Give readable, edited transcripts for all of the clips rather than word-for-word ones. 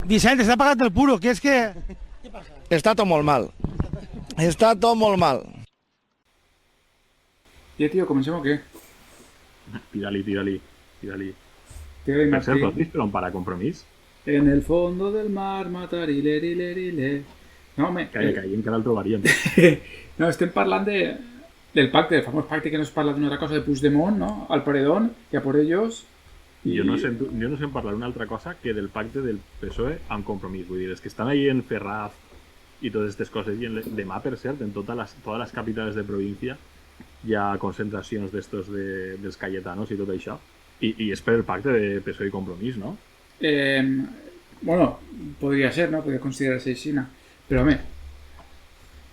Vicent, està pagat el puro, que és que... Està tot molt mal. Està tot molt mal. Ja, tio, comencem o què? Tira-li. Tira-li, Per Martí. cert, has vist per on para Compromís? En el fondo del mar matar ile. No, home... Calla, encara el trobaríem. No, estem parlant del pacte, el famós pacte que no es parla d'una altra cosa de Puigdemont, no? Al paredón, y a por ellos... Jo no sé parlar d'una altra cosa que del pacte del PSOE amb Compromís. Vull dir, és que estan ahí en Ferraz i totes aquestes coses. I demà, per cert, en totes les capitals de província hi ha concentracions d'estos dels Cayetanos i tot això. I és per el pacte de PSOE i Compromís, no? Bueno, podria ser, no? Podria considerar-se així, no? Però, home,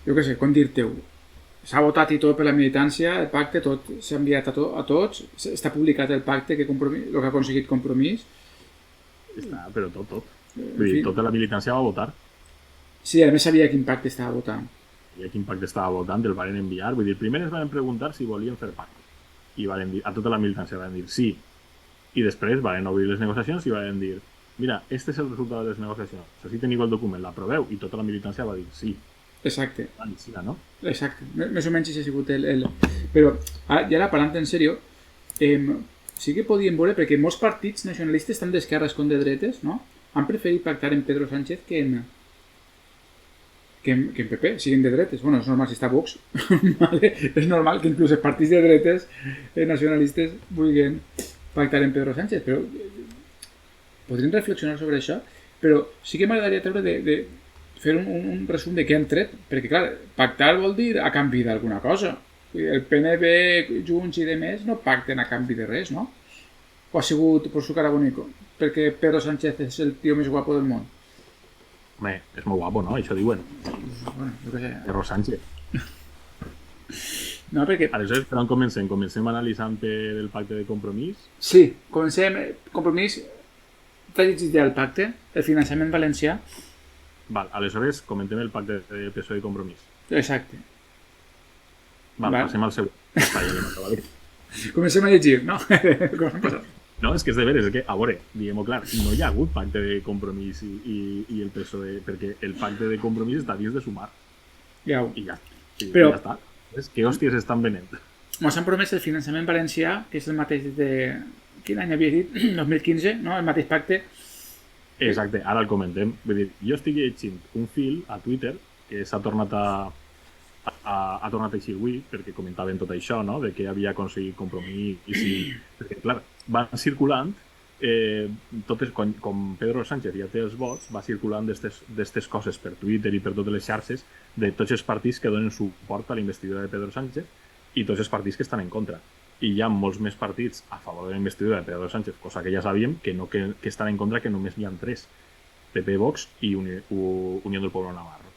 jo què sé, com dir-te-ho? S'ha votat i tot per la militància, el pacte, tot s'ha enviat a tots, està publicat el pacte, el que ha aconseguit Compromís. Està, però tot. Vull dir, tota la militància va votar. Sí, a més sabia quin pacte estava votant. I quin pacte estava votant, el van enviar. Vull dir, primer es van preguntar si volien fer pacte. I van dir, a tota la militància van dir sí. I després van obrir les negociacions i van dir, mira, este és el resultat de les negociacions. O sigui, si teniu el document, l'aproveu, i tota la militància va dir sí. Exacte. No? Exacte. Més o menys això ha sigut el... Però, ja ara parlant en sèrio, sí que podíem veure, perquè molts partits nacionalistes, tant d'esquerres com de dretes, no? Han preferit pactar en Pedro Sánchez que en PP, siguin de dretes. Bueno, és normal si està Vox. Vale? És normal que inclús els partits de dretes nacionalistes vulguin pactar en Pedro Sánchez, però podríem reflexionar sobre això, però sí que m'agradaria treure de fer un resum de què han tret, perquè clar, pactar vol dir a canvi d'alguna cosa. El PNB, Junts i demés no pacten a canvi de res, no? O ha sigut por su cara bonito, perquè Pedro Sánchez és el tio més guapo del món. Home, és molt guapo, no? Això diuen. Bueno, jo què sé. Pedro Sánchez. No, perquè... Aleshores, per on comencem? Comencem analitzant el pacte de Compromís? Sí, comencem. Compromís, t'ha llegit ja el pacte, el finançament valencià. Val, aleshores comentem el pacte de PSOE i Compromís. Exacte. Val, passem al següent. Comencem a llegir, no? No, és que és de veres, és que, a veure, diguem-ho clar, no hi ha hagut pacte de Compromís i el PSOE, perquè el pacte de Compromís està dins de Sumar. Ja. I ja. Però... ja està. Què hòsties estan venent? Ens han promès el finançament valencià, que és el mateix de... Quin any havia dit? 2015, no? El mateix pacte. Exacte, ara el comentem. Vull dir, jo estic llegint un fil a Twitter que s'ha tornat ha tornat a eixir avui, perquè comentaven tot això, no? De que havia aconseguit Compromís i sí. Perquè, clar, van circulant totes, com Pedro Sánchez ja té els vots, va circulant d'aquestes coses per Twitter i per totes les xarxes de tots els partits que donen suport a la investidura de Pedro Sánchez i tots els partits que estan en contra. I hi ha molts més partits a favor de la investidura de Pedro Sánchez, cosa que ja sabíem, que estan en contra, que només n'hi ha 3. PP, Vox i Unió del Pueblo Navarro.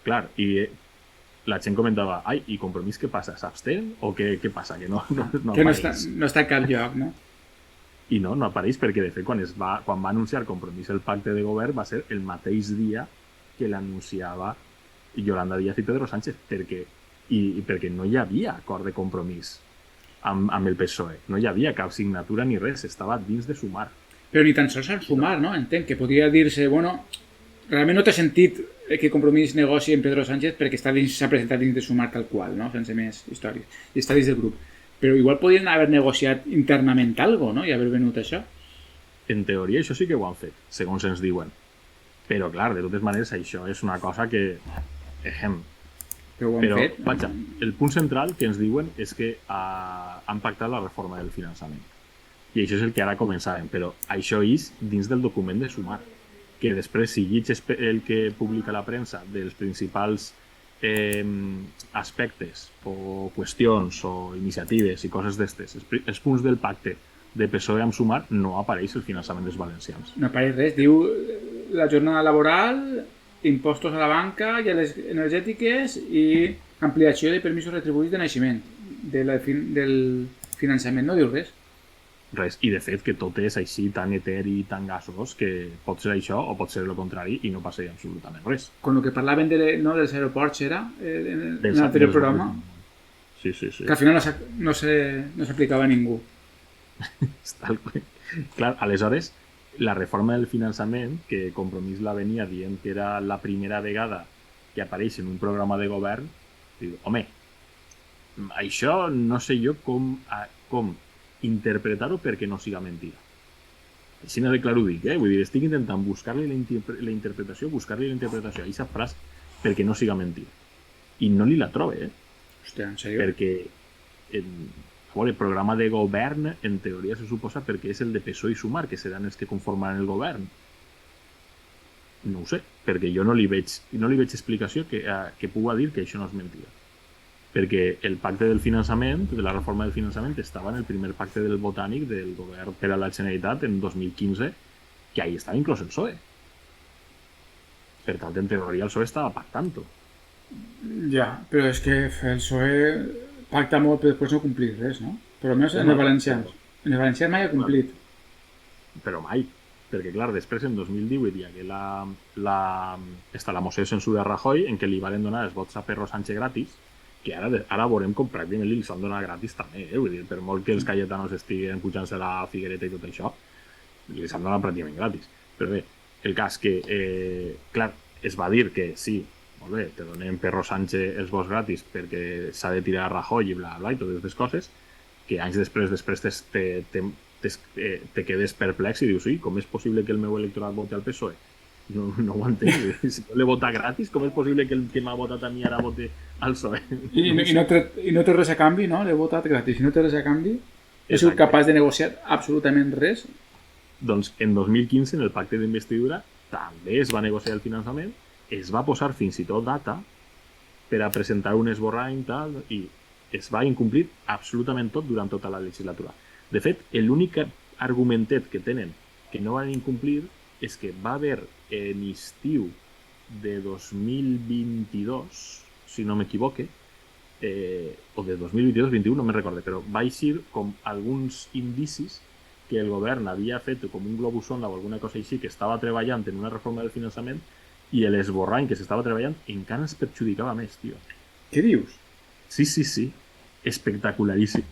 Clar, i la gent comentava, ai, i Compromís què passa? S'abstén? O què passa? Que no que apareix. No està en cap lloc, no? I no apareix perquè, de fet, quan va anunciar Compromís el pacte de govern va ser el mateix dia que l'anunciava Yolanda Díaz i Pedro Sánchez, perquè no hi havia acord de Compromís amb el PSOE. No hi havia cap signatura ni res, estava dins de Sumar. Però ni tan sols al Sumar, no? Entenc que podria dir-se, bueno, realment no té sentit que Compromís negoci amb Pedro Sánchez perquè s'ha presentat dins de Sumar tal qual, no? Sense més històries. I està dins del grup. Però igual podrien haver negociat internament algo, no? I haver venut això. En teoria això sí que ho han fet, segons ens diuen. Però, clar, de totes maneres, això és una cosa que... Però ho han fet. Vaja, el punt central que ens diuen és que han pactat la reforma del finançament. I això és el que ara començàvem, però això és dins del document de Sumar. Que després, si llitges el que publica la premsa dels principals aspectes o qüestions o iniciatives i coses d'estes, els punts del pacte de PSOE amb Sumar, no apareix el finançament dels valencians. No apareix res. Diu la jornada laboral, impostos a la banca i a les energètiques i ampliació de permisos retribuïts de naixement del finançament. No diu res. Res. I de fet que tot és així tan eteri i tan gasós que pot ser això o pot ser el contrari i no passa absolutament res. Con el que parlaven dels aeroports era en l'anterior programa. Sí. Que al final no s'aplicava a ningú. Clar, aleshores la reforma del finançament, que Compromís la venia dient que era la primera vegada que apareix en un programa de govern, diu, home, això no sé jo com interpretar-ho perquè no siga mentida. Així de clar ho dic, vull dir, estic intentant buscar-li la interpretació a aquesta frase perquè no siga mentida. I no li la trobe, Hòstia, en sèrio? perquè el programa de govern en teoria se suposa perquè és el de PSOE i Sumar, que seran els que conformaran el govern. No ho sé, perquè jo no li veig explicació que pugui dir que això no és mentida. Perquè el pacte del finançament, de la reforma del finançament, estava en el primer pacte del Botànic del govern per a la Generalitat en 2015, que ahí estava inclòs el PSOE. Per tant, en teoria el PSOE estava pactant-ho. Ja, però és que el PSOE pacta molt però després no complir res, no? Però almenys en els valencians. En els valencians mai ha complit. Però mai. Perquè, clar, després, en 2018, hi hagué la moció de censura a Rajoy, en què li van donar els vots a Pedro Sánchez gratis, que ara veurem com pràcticament li s'han donat gratis també, vull dir, per molt que els cayetanos estiguen pujant-se la Figuereta i tot això, li s'han donat pràcticament gratis. Però bé, el cas que, clar, es va dir que sí, molt bé, te donem Pedro Sánchez els vots gratis perquè s'ha de tirar a Rajoy i bla, bla, i totes aquestes coses, que anys després te quedes perplex i dius, sí, com és possible que el meu electorat voti al PSOE? No ho entenc. Si no l'he votat gratis, com és possible que el que m'ha votat a mi ara vote al PSOE? I no té res a canvi, no? L'he votat gratis. I no té res a canvi? He sigut capaç de negociar absolutament res? Doncs en 2015, en el pacte d'investidura, també es va negociar el finançament, es va posar fins i tot data per a presentar un esborrany tal, i es va incomplir absolutament tot durant tota la legislatura. De fet, l'únic argumentet que tenen que no van incomplir és que va haver en estiu de 2022, si no m'equivoque, o de 2022-21, no me'n recorde, però va eixir com alguns indicis que el govern havia fet com un globus sonda o alguna cosa així, que estava treballant en una reforma del finançament, i l'esborrany que s'estava treballant encara es perjudicava més, tio. Què dius? Sí. Espectacularíssim.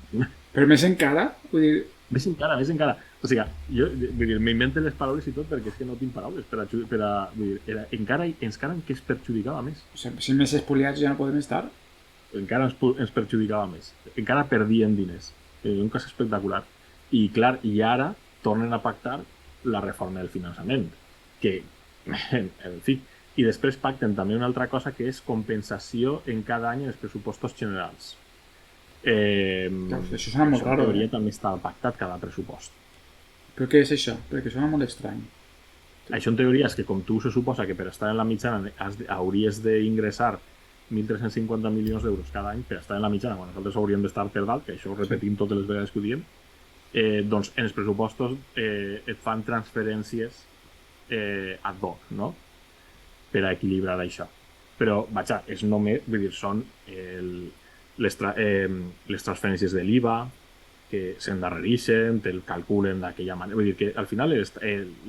Però més encara? Vull dir... Més encara. O sigui, jo m'invento les paraules i tot perquè és que no tinc paraules per a vull dir, encara que es perjudicava més. O sigui, si més espoliats ja no podem estar? Encara ens perjudicava més. Encara perdien diners. Un cas espectacular. I clar, i ara tornen a pactar la reforma del finançament. Que, en fi, i després pacten també una altra cosa que és compensació en cada any en els pressupostos generals. Això sona molt raro. En teoria també està pactat cada pressupost. Però què és això? Perquè sona molt estrany. Això en teoria és que com tu se suposa que per estar en la mitjana hauries d'ingressar 1.350 milions d'euros cada any per estar en la mitjana, quan nosaltres hauríem d'estar per dalt, que això ho repetim totes les vegades que ho diem, doncs en els pressupostos et fan transferències ad hoc, no? Per a equilibrar això. Però, vaja, és només, vull dir, són les transferències de l'IVA, que s'endarrereixen, te'l calculen d'aquella manera. Vull dir que al final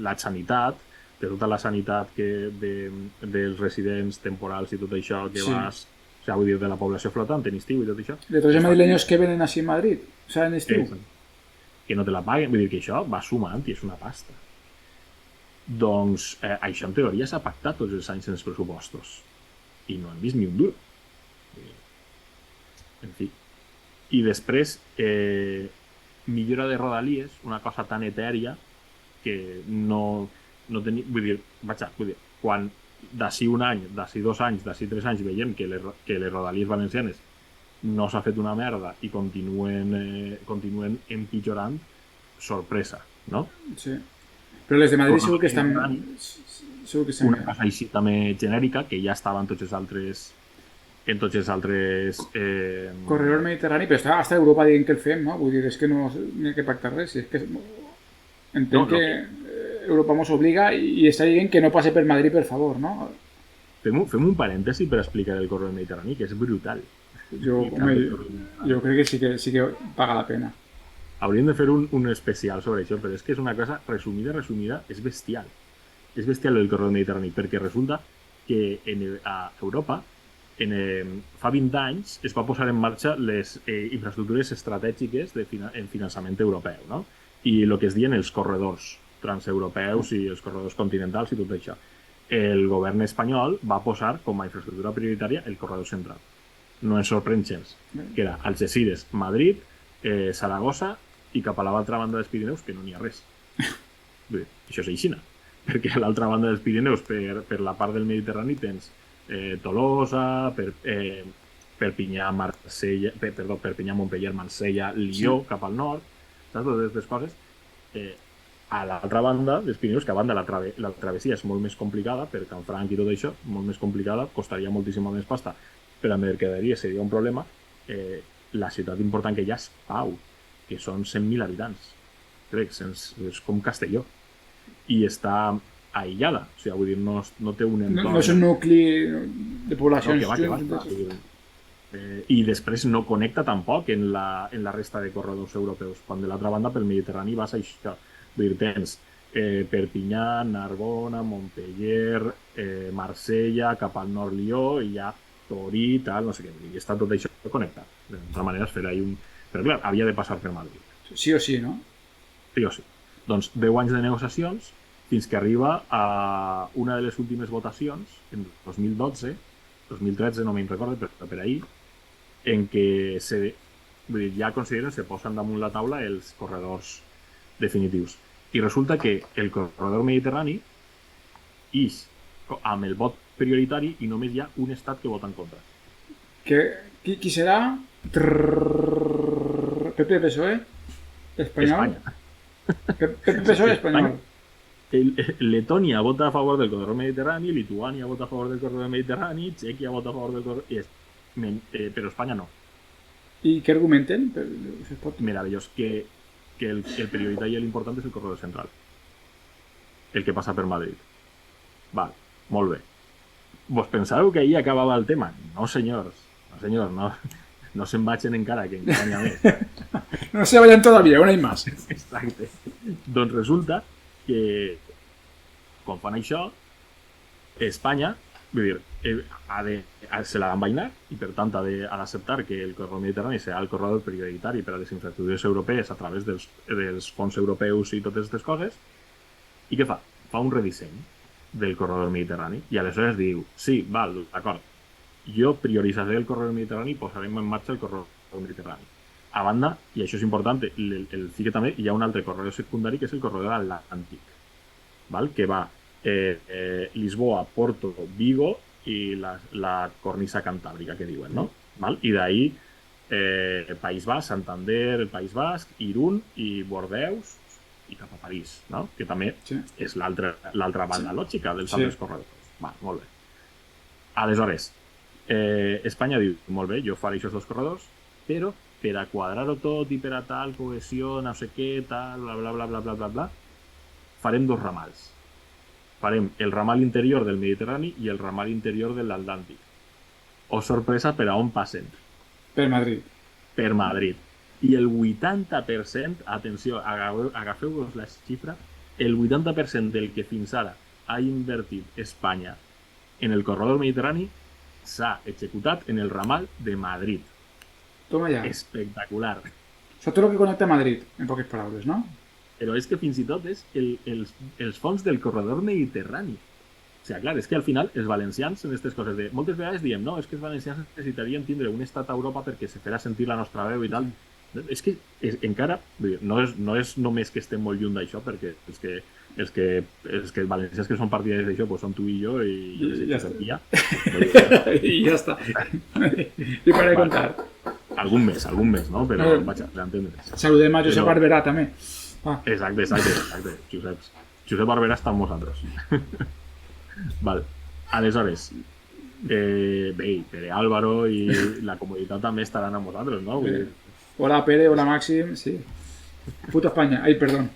la sanitat, de tota la sanitat dels residents temporals i tot això que vas... O sigui, vull dir, de la població flotant en estiu i tot això... De tots els madrileños que venen així a Madrid, o sigui, en estiu. Que no te la paguen, vull dir que això va sumant i és una pasta. Doncs això en teoria s'ha pactat tots els anys en els pressupostos i no hem vist ni un duro. En fi. I després millora de rodalies, una cosa tan etèria que no tenia... Vull dir, quan d'ací un any, d'ací 2 anys, d'ací 3 anys veiem que les rodalies valencianes no s'ha fet una merda i continuen empitjorant, sorpresa, no? Sí. Però les de Madrid segur que estan... Una cosa així també genèrica, que ja estava en tots els altres Corredor Mediterrani, però està a Europa dient que el fem, no? Vull dir, és que no hi ha que pactar res. És que entenc que Europa ens obliga i està dient que no passe per Madrid, per favor, no? Fem un parèntesi per explicar el Corredor Mediterrani, que és brutal. Jo crec que sí que paga la pena. Hauríem de fer un especial sobre això, però és que és una cosa resumida, és bestial. És bestial el Corredor Mediterrani, perquè resulta que a Europa fa 20 anys es va posar en marxa les infraestructures estratègiques en finançament europeu, no? I el que es diuen els corredors transeuropeus i els corredors continentals i tot això. El govern espanyol va posar com a infraestructura prioritària el corredor central. No ens sorprèn gens, que era Algeciras, Madrid, Saragossa i cap a l'altra banda dels Pirineus, que no n'hi ha res. Bé, això és aixina, perquè a l'altra banda dels Pirineus, per la part del Mediterrani, tens Tolosa, Perpinyà, Marsella, Perpinyà, Montpellier, Marsella, Lió, cap al nord, saps? Totes aquestes coses. A l'altra banda dels Pirineus, que a banda la travessia és molt més complicada, per Canfranc i tot això, molt més complicada, costaria moltíssima més pasta, però a mercaderia seria un problema. La ciutat important que hi ha és Pau, que són 100.000 habitants, crec, és com Castelló, i està aïllada, o sigui, vull dir, no té un entorn... No és un nucli de poblacions... No, que va. I després no connecta tampoc en la resta de corredors europeus, quan de l'altra banda pel Mediterrani vas a això. Vull dir, tens Perpinyà, Narbona, Montpellier, Marsella, cap al nord Lió, i ja Torí, tal, no sé què, i està tot això connectat. De tota manera, fer ahí un... Però clar, havia de passar per Madrid. Sí o sí, no? Sí o sí. Doncs 10 anys de negociacions fins que arriba a una de les últimes votacions, en 2012, 2013, no me'n recordo, però per ahir, en què ja consideren, se posen damunt la taula els corredors definitius. I resulta que el corredor mediterrani ix amb el vot prioritari i només hi ha un estat que vota en contra. Qui serà? PP, PSOE? Espanyol? PP, PSOE, espanyol. Letònia vota a favor del corredor mediterrani, Lituània vota a favor del corredor mediterrani, Txèquia vota a favor del corredor... Però Espanya no. I què argumenten? Meravellós, que el prioritari i l'important és el corredor central. El que passa per Madrid. Val, molt bé. Vos pensàveu que ahir acabava el tema? No, senyors. No se'n vagin encara, que encara n'hi ha més. No se vayan todavía, aún hay más. Exacte. Doncs resulta que quan fan això, Espanya, vull dir, se la van vainar i per tant ha d'acceptar que el corredor mediterrani serà el corredor prioritari per a les infraestructures europees a través dels fons europeus i totes aquestes coses. I què fa? Fa un redisseny del corredor mediterrani i aleshores diu, sí, val, d'acord, jo prioritzaré el corredor mediterrani i posarem en marxa el corredor mediterrani. A banda, i això és important, sí que també hi ha un altre corredor secundari que és el corredor atlàntic, que va Lisboa, Porto, Vigo i la cornisa cantàbrica que diuen, no? I d'ahí País Basc, Santander, el País Basc, Irún i Bordeus i cap a París, no? Que també és l'altra banda lògica dels altres corredors. Molt bé. Aleshores, Espanya diu, molt bé, jo faré aquests dos corredors, però per a quadrar-ho tot i per a tal cohesió, no sé què, tal, bla, bla, bla, bla, bla, bla, bla, farem dos ramals. Farem el ramal interior del Mediterrani i el ramal interior de l'Atlàntic. Oh, sorpresa, per a on passen? Per Madrid. Per Madrid. I el 80%, atenció, agafeu-vos la xifra, el 80% del que fins ara ha invertit Espanya en el corredor mediterrani s'ha executat en el ramal de Madrid. Toma ya. Espectacular. O sea, todo lo que conecta a Madrid, en poques palabras, ¿no? Però és que fins i tot és els fons del corredor mediterrani. O sigui, clar, és que al final els valencians en aquestes coses de... Moltes vegades diem, no, és que els valencians necessitarien tindre un estat a Europa perquè se farà sentir la nostra veu i tal. És que encara... No és només que estem molt lluny d'això, perquè els que valencians que són partidaris d'això pues són tu i jo i jo que sé, ja Turquia. I ja està. I para de contar. Algun mes, no? Però vaig a entendre. Saludem a Josep Barberà, també. Exacte. Josep Barberà està amb nosaltres. Val. Aleshores, bé, Pere Álvaro i la comunitat també estaran amb nosaltres, no? Hola Pere, hola Màxim, sí. Puta Espanya, ai, perdón.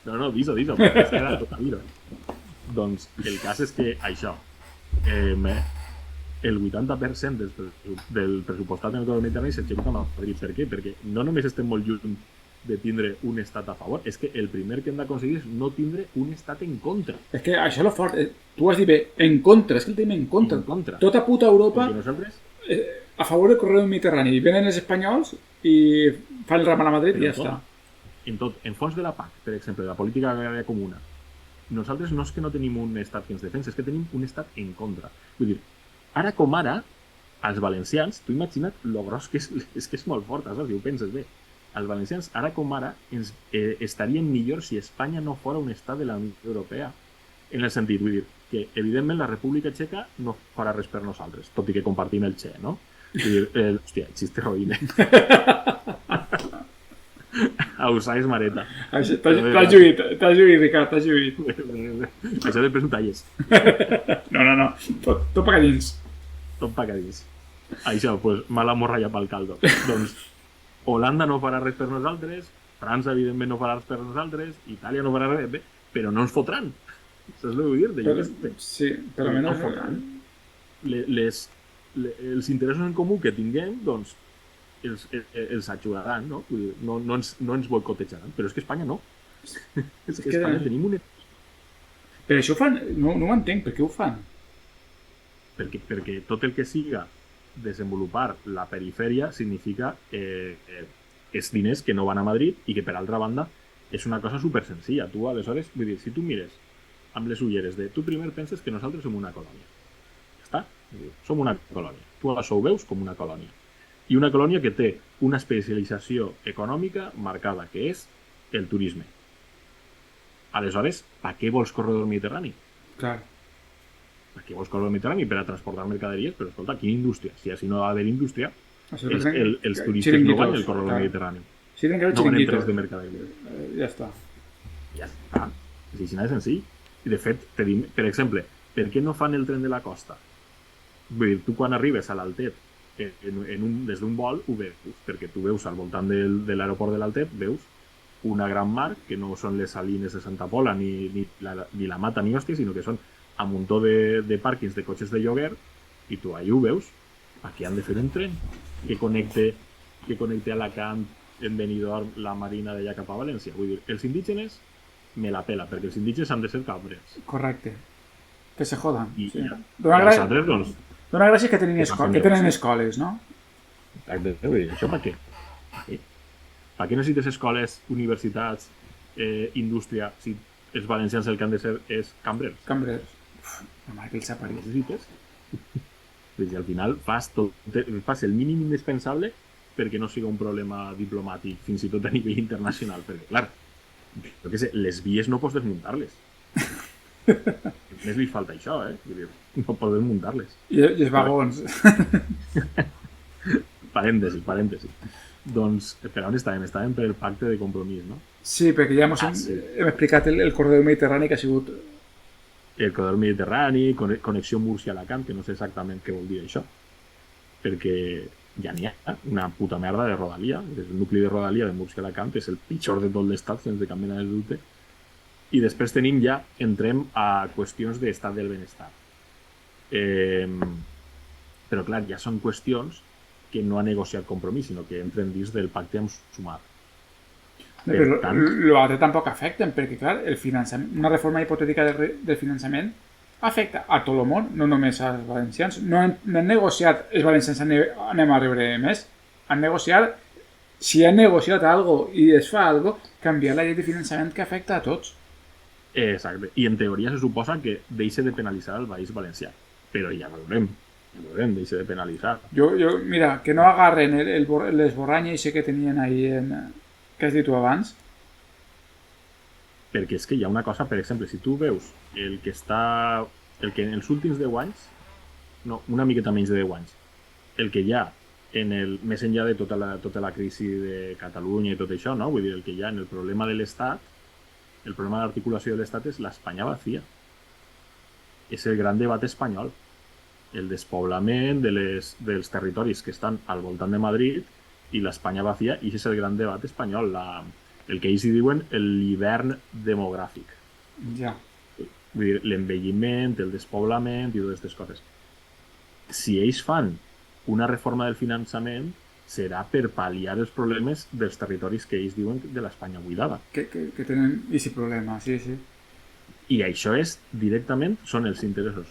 No, diso, perquè era tot a dir-ho. Doncs el cas és que això, el 80% del pressupostat en el corredor mediterrani s'executa a Madrid. Per què? Perquè no només estem molt lluny de tindre un estat a favor, és que el primer que hem d'aconseguir és no tindre un estat en contra. És que això és lo fort. Tu has dit bé, en contra, és que el tenim en contra. En contra. Tota puta Europa nosaltres... a favor del corredor mediterrani. Venen els espanyols i fan el ramal a Madrid i ja està. en fons de la PAC, per exemple, de la política agrària comuna, nosaltres no és que no tenim un estat que ens defensa, és que tenim un estat en contra. Vull dir, ara com ara, els valencians, tu imagina't lo gros que és que és molt fort, saps? Si ho penses bé. Els valencians, ara com ara, estarien millor si Espanya no fora un estat de la Unió Europea. En el sentit, vull dir, que evidentment la República Txeca no farà res per nosaltres, tot i que compartim el Che, no? Vull dir, hòstia, xiste roïne. A usar és mareta. T'has lluït, Ricard, t'has lluït. Això després ho talles. No, tot pagadins. Tot pacadís. Això, pues, mala morralla pel caldo. Doncs Holanda no farà res per nosaltres, França, evidentment, no farà res per nosaltres, Itàlia no farà res, però no ens fotran. Saps el que vull dir? Sí, per almenys... No fotran. Els interessos en comú que tinguem, doncs, els ajudaran, no? Vull dir, no ens boicotejaran. Però és que Espanya no. És que Espanya tenim un... Per això ho fan... No ho entenc, per què ho fan? Perquè tot el que siga desenvolupar la perifèria significa els diners que no van a Madrid i que, per altra banda, és una cosa super senzilla. Tu, aleshores, vull dir, si tu mires amb les ulleres de... Tu primer penses que nosaltres som una colònia. Ja està? Som una colònia. Tu això ho veus com una colònia. I una colònia que té una especialització econòmica marcada, que és el turisme. Aleshores, per què vols corredor mediterrani? Clar. Per què vols corredor mediterrani? Per a transportar mercaderies, però escolta, quina indústria? Si així no ha d'haver indústria, els turistes no van al corredor mediterrani. Sí, no van empreses de mercaderies. Ja està. Ja està. És així de senzill. I de fet, per exemple, per què no fan el tren de la costa? Vull dir, tu quan arribes a l'Altet des d'un vol ho veus, perquè tu veus al voltant de l'aeroport de l'Altet, veus una gran mar, que no són les salines de Santa Pola ni la Mata ni hòstia, sinó que són a un muntó de pàrquings de cotxes de lloguer, i tu allà ho veus. Aquí han de fer un tren que connecte Alacant, en Benidorm, la Marina d'allà cap a València. Vull dir, els indígenes me la pela, perquè els indígenes han de ser cabrers. Correcte. Que se jodan. I sí. nosaltres, doncs... Dóna gràcia que tenen escoles, no? Exacte. Vull dir, això per què? Per què necessites escoles, universitats, indústria, si els valencians el que han de ser és cambrers? Cambrers. Normal que ells apareixen. Necessites? Vull dir, al final fas el mínim indispensable perquè no sigui un problema diplomàtic, fins i tot a nivell internacional, perquè, clar, jo què sé, les vies no pots desmuntar-les. Més li falta això, Vull dir, no pots desmuntar-les. I els vagons. Parèntesi. Doncs, per on estàvem? Estàvem per el pacte de compromís, no? Sí, perquè ja hem explicat el corredor mediterrani que ha sigut... El corredor mediterrani, connexió Múrcia-Alacant, que no sé exactament què vol dir això, perquè ja n'hi ha una puta merda de Rodalia. El nucli de Rodalia de Múrcia-Alacant és el pitjor de tot l'estat, sense cap mena de dubte. I després entrem a qüestions d'estat del benestar. Però clar, ja són qüestions que no ha negociat Compromís, sinó que entren dins del pacte amb Sumar. Però l'altre tampoc afecten, perquè clar, una reforma hipotètica del finançament afecta a tot el món, no només als valencians. No han negociat, els valencians anem a rebre més, han negociat, si han negociat alguna cosa i es fa alguna cosa, canviar la llei de finançament que afecta a tots. Exacte, i en teoria se suposa que deixa de penalitzar el país valencià, però ja veurem, deixa de penalitzar. Mira, que no agarren l'esborrany que tenien ahí que has dit tu abans. Perquè és que hi ha una cosa, per exemple, si tu veus el que en els últims 10 anys, no, una miqueta menys de 10 anys, el que hi ha més enllà de tota la crisi de Catalunya i tot això, no? Vull dir, el que hi ha en el problema de l'Estat, el problema de l'articulació de l'Estat és l'Espanya vacía. És el gran debat espanyol. El despoblament dels territoris que estan al voltant de Madrid i l'Espanya vacía, i és el gran debat espanyol, el que ells hi diuen l'hivern demogràfic. Ja. Vull dir, l'envelliment, el despoblament i totes aquestes coses. Si ells fan una reforma del finançament, serà per pal·liar els problemes dels territoris que ells diuen de l'Espanya buidada. Que tenen aquest problema, sí. I això és directament, són els interessos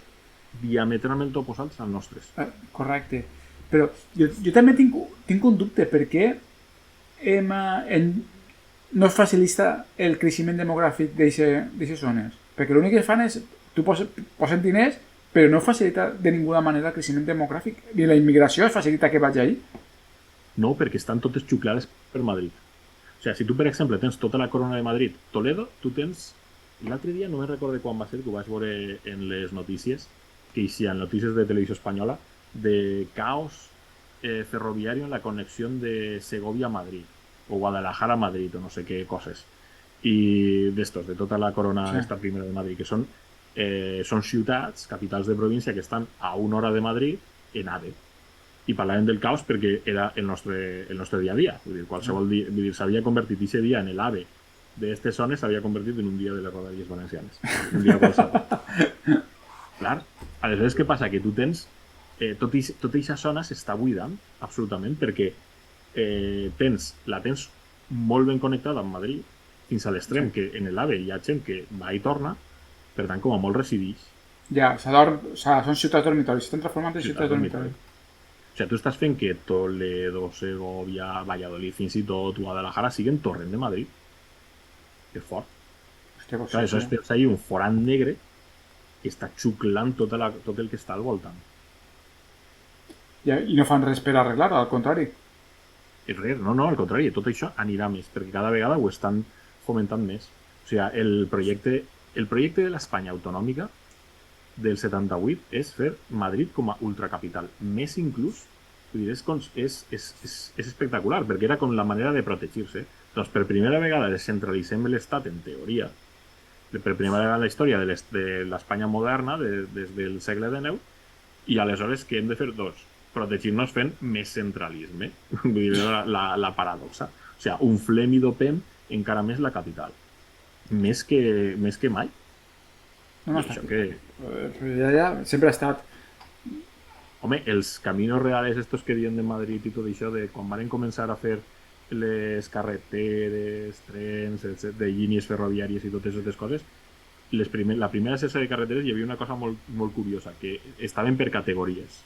diametralment oposats als nostres. Correcte. Però jo també tinc un dubte, perquè no es facilita el creixement demogràfic d'aquestes zones. Perquè l'únic que fan és, tu posen diners, però no facilita de ninguna manera el creixement demogràfic. Ni la immigració es facilita que vagi ahí. No, perquè estan totes xuclades per Madrid. O sigui, si tu, per exemple, tens tota la corona de Madrid, Toledo, tu tens... L'altre dia no me'n recordo quan va ser, que ho vaig veure en les notícies, que hi ha notícies de televisió espanyola, de caos ferroviari en la connexió de Segovia a Madrid, o Guadalajara a Madrid, o no sé què coses. I d'estos, de tota la corona esta primera de Madrid, que són ciutats, capitals de província, que estan a una hora de Madrid en AVE. I parlàvem del caos perquè era el nostre dia a dia. Vull dir, qualsevol dia, vull dir, s'havia convertit aquest dia en l'AVE d'aquestes zones, s'havia convertit en un dia de les Rodalies Valencianes. Un dia qualsevol. Clar. Aleshores, què passa? Que tu tens... tota aquesta zona s'està buidant, absolutament, perquè la tens molt ben connectada amb Madrid, fins a l'extrem que en l'AVE hi ha gent que va i torna, per tant, com a molt resideix. Ja, són ciutats dormitoris, s'estan transformant en ciutats dormitoris. O sigui, tu estàs fent que Toledo, Segovia, Valladolid, fins i tot Guadalajara siguin torrent de Madrid. Que és fort. Hòstia, clar, això és ahí un forat negre que està xuclant tot el que està al voltant. I no fan res per arreglar-ho, al contrari. Res, no, al contrari, tot això anirà més, perquè cada vegada ho estan fomentant més. O sigui, el projecte de l'Espanya autonòmica del 78 és fer Madrid com a ultracapital. Més inclús, vull dir, és espectacular, perquè era com la manera de protegir-se. Doncs per primera vegada descentralitzem l'Estat, en teoria, per primera vegada en la història de l'Espanya moderna, des del segle XIX, i aleshores què hem de fer? Doncs protegir-nos fent més centralisme. Vull dir, la paradoxa. O sigui, unflem i dopem encara més la capital. Més que mai. No, això que... Ja sempre ha estat... Home, els caminos reales estos que diuen de Madrid i tot això, de quan van començar a fer les carreteres, trens, de línies ferroviàries i totes aquestes coses, la primera sèrie de carreteres hi havia una cosa molt, molt curiosa, que estaven per categories.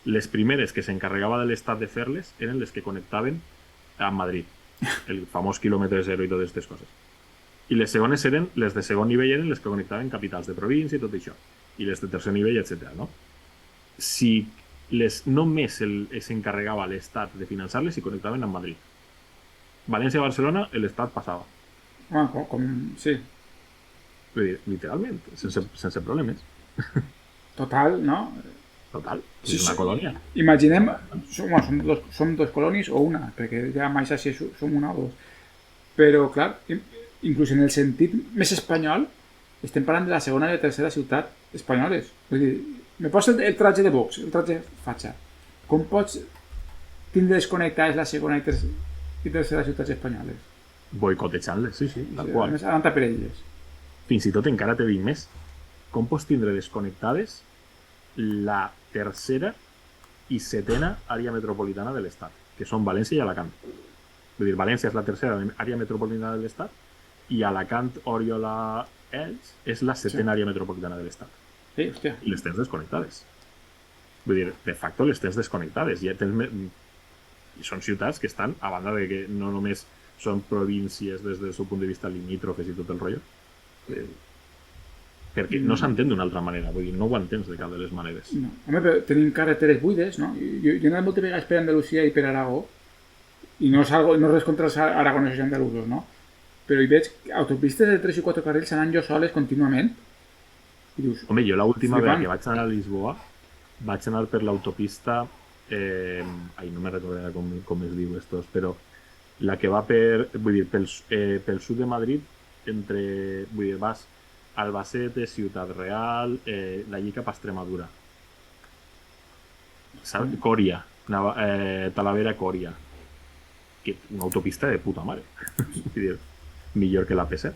Les primeres que s'encarregava de l'Estat de fer-les eren les que connectaven amb Madrid, el famós quilòmetre zero i totes aquestes coses. I les segones eren, les de segon nivell eren les que connectaven capitals de província i tot això, i les de tercer nivell, etc. No? Si només s'encarregava l'Estat de finançar-les i connectaven amb Madrid. València-Barcelona, l'Estat passava. Sí. Vull dir, literalment, sense problemes. Total, no? Total, és una colònia. Imaginem, som dos colònies o una, perquè ja mai sé si som una o dos. Però, clar, inclús en el sentit més espanyol, estem parlant de la segona i la tercera ciutat espanyoles. Vull dir, me posa el traje de Vox, el traje fatxa. Com pots tindre desconnectades la segona i tercera ciutats espanyoles? Boicotejant-les, sí, tal qual. A més, anant per elles. Fins i tot encara te dic més. Com pots tindre desconnectades la tercera i setena àrea metropolitana de l'Estat, que són València i Alacant. Vull dir, València és la tercera àrea metropolitana de l'Estat i Alacant, Oriola, Elx és la setena àrea metropolitana de l'Estat. Sí, hòstia. I les tens desconnectades. Vull dir, de facto les tens desconnectades. I són ciutats que estan, a banda de que no només són províncies des del seu punt de vista limítrofes i tot el rotllo, perquè no s'entén d'una altra manera, vull dir, no ho entens de cap de les maneres. No. Home, però tenim carreteres buides, no? Jo he anat moltes vegades per Andalusia i per Aragó, i no res contra els aragonesos i andalusos, no? Però hi veig autopistes de 3 i 4 carrils anant jo soles contínuament. I dius... Home, jo l'última vegada que vaig anar a Lisboa vaig anar per l'autopista no me recordaré com es diu estos, però la que va vull dir, pel sud de Madrid, vull dir, vas Albacete, Ciutat Real, d'allí cap a Extremadura. Còria, Talavera-Còria. Una autopista de puta mare. Millor que la P7.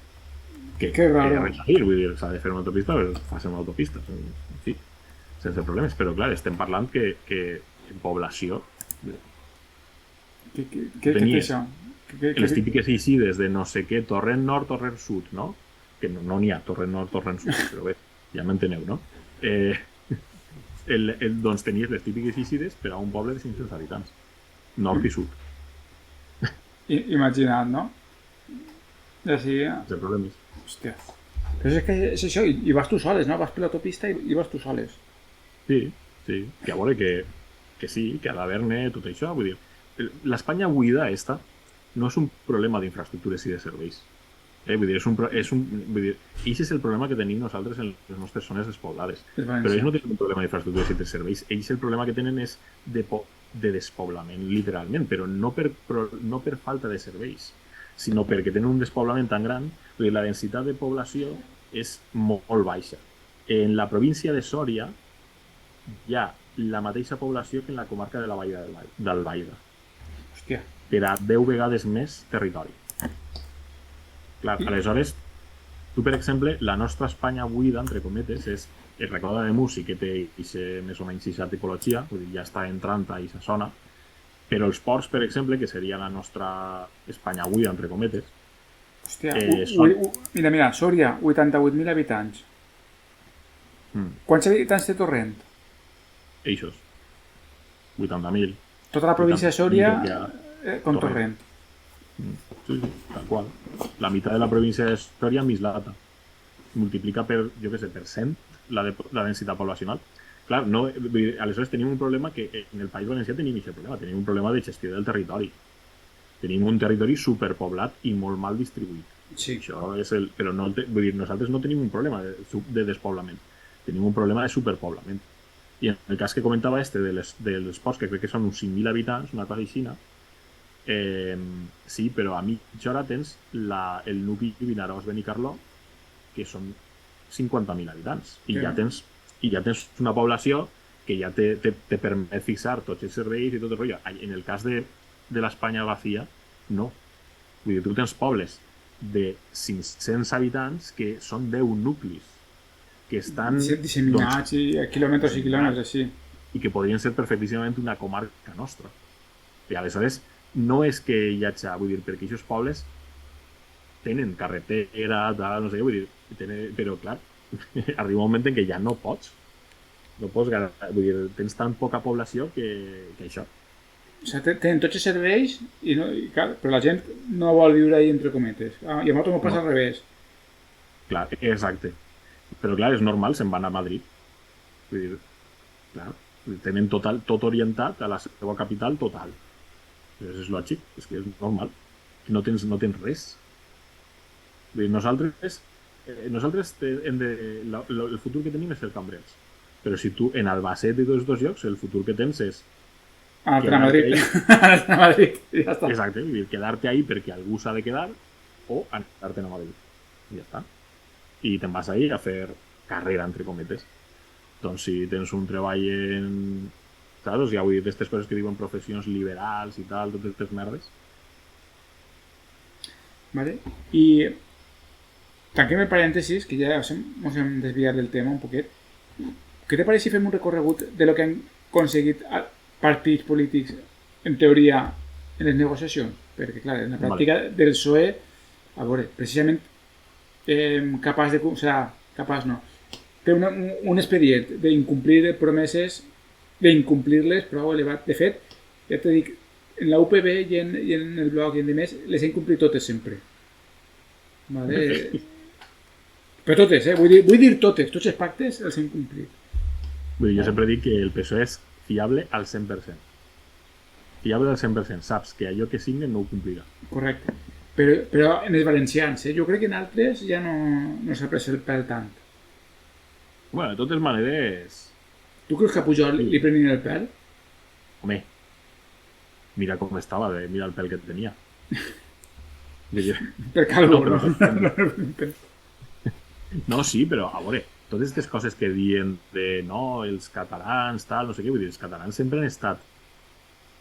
Que raro. Vull dir, s'ha de fer una autopista, però fa ser una autopista. En fi, sense problemes. Però clar, estem parlant que en població què és això? Les típiques eixides de no sé què, torrent nord, torrent sud, no? Que no n'hi ha torrent nord, torrent sud, però bé, ja m'enteneu, no? Doncs tenies les típiques eixides per a un poble de 500 habitants, nord i sud. Imagina't, no? Ja, sí, Els problemes. hòstia. Però és que és això, i vas tu soles, no? Vas per l'autopista i vas tu soles. Sí, sí. Que a veure que sí, que ha d'haver-ne tot això. Vull dir, l'Espanya buida esta no és un problema d'infraestructures i de serveis. Vull dir, vull dir, això és el problema que tenim nosaltres en les nostres zones despoblades. Però ells no tenen un problema d'infraestructures i de serveis. Ells el problema que tenen és de despoblament, literalment, però no per falta de serveis, sinó perquè tenen un despoblament tan gran. Vull dir, la densitat de població és molt baixa. En la província de Sòria hi ha la mateixa població que en la comarca de la Vall d'Albaida. Hòstia. Per a 10 vegades més territori. Clar, aleshores, tu, per exemple, la nostra Espanya buida, entre cometes, és recorda de música que té més o menys aquesta tipologia, vull dir, ja està entrant a aquesta zona, però els ports, per exemple, que seria la nostra Espanya buida, entre cometes, hòstia, mira, Sòria, 88.000 habitants. Quants habitants té Torrent? Eixos. 80.000. Tota la província de Sòria con Torrent. Torrent. Sí, tal qual. La meitat de la província de Sòria mislata. Multiplica per, jo què sé, per 100 la densitat poblacional. Clar, no, aleshores tenim un problema que en el País Valencià tenim aquest problema. Tenim un problema de gestió del territori. Tenim un territori superpoblat i molt mal distribuït. Sí. Això és però no, vull dir, nosaltres no tenim un problema de despoblament. Tenim un problema de superpoblament. I en el cas que comentava dels ports, que crec que són uns 5.000 habitants, una cosa així, sí, però a mitja hora tens el nucli Vinaròs-Benicarló, que són 50.000 habitants. I ja tens una població que ja te permet fixar tots els serveis i tot el rotllo. En el cas de l'Espanya vacía, no. Vull dir, tu tens pobles de 500 habitants que són 10 nuclis que estan disseminats a quilòmetres i quilòmetres, així. I que podrien ser perfectíssimament una comarca nostra. I aleshores no és que hi hagi, vull dir, perquè aquests pobles tenen carretera, tal, no sé què, vull dir, però clar, arriba un moment en què ja no pots. No pots, vull dir, tens tan poca població que això. O sigui, tenen tots els serveis, clar, però la gent no vol viure ahí entre cometes. I a nosaltres m'ho passa al revés. Clar, exacte. Però clar, és normal, se'n van a Madrid. Vull dir, clar, tenen tot orientat a la seva capital total. És lògic, és que és normal. No tens res. Vull dir, nosaltres el futur que tenim és el Cambrils. Però si tu en Albacete i tots dos llocs, el futur que tens és anar a Madrid. Anar a Madrid, i ja està. Exacte, vull dir, quedar-te ahí perquè algú s'ha de quedar o anar-te'n a Madrid. I ja està. I te'n vas ahí a fer carrera, entre cometes. Doncs si tens un treball en... Saps? Ja vull dir, d'aquestes coses que diuen professions liberals i tal, totes aquestes merdes. Vale. I tanquem el parèntesis, que ja ens hem desviat del tema un poquet. Què te pareix si fem un recorregut de lo que han aconseguit partits polítics, en teoria, en les negociacions? Perquè, clar, en la pràctica del PSOE, a veure, precisament capaç de... O sigui, capaç no. Té un expedient d'incomplir promeses, d'incomplir-les prou elevat. De fet, ja t'he dit, en la UPB i en el blog i en demés, les he incomplit totes sempre. Vale? Però totes, vull dir totes. Tots els pactes els he incomplit. Vull dir, jo sempre dic que el PSOE és fiable al 100%. Fiable al 100%. Saps que allò que signen no ho complirà. Correcte. Però en els valencians, jo crec que en altres ja no s'ha pres el pèl tant. Bueno, de totes maneres... Tu creus que a Pujol li prenien el pèl? Home, mira com estava, mira el pèl que tenia. Per calvo, no? No, sí, però a veure, totes aquestes coses que diuen de no, els catalans, tal, no sé què, vull dir, els catalans sempre han estat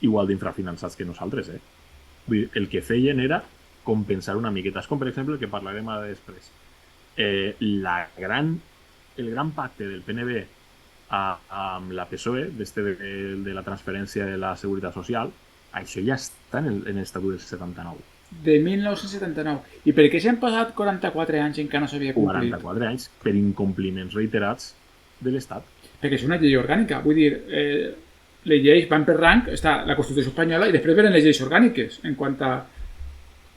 igual d'infrafinançats que nosaltres, Vull dir, el que feien era compensar una miqueta. És com, per exemple, el que parlarem ara després. El gran pacte del PNB amb la PSOE, de la transferència de la Seguretat Social, això ja està en l'Estatut del 79. De 1979. I per què s'han passat 44 anys encara no s'havia complit? 44 anys per incompliments reiterats de l'Estat. Perquè és una llei orgànica. Vull dir, les lleis van per rang, està la Constitució espanyola i després venen les lleis orgàniques. En quant a...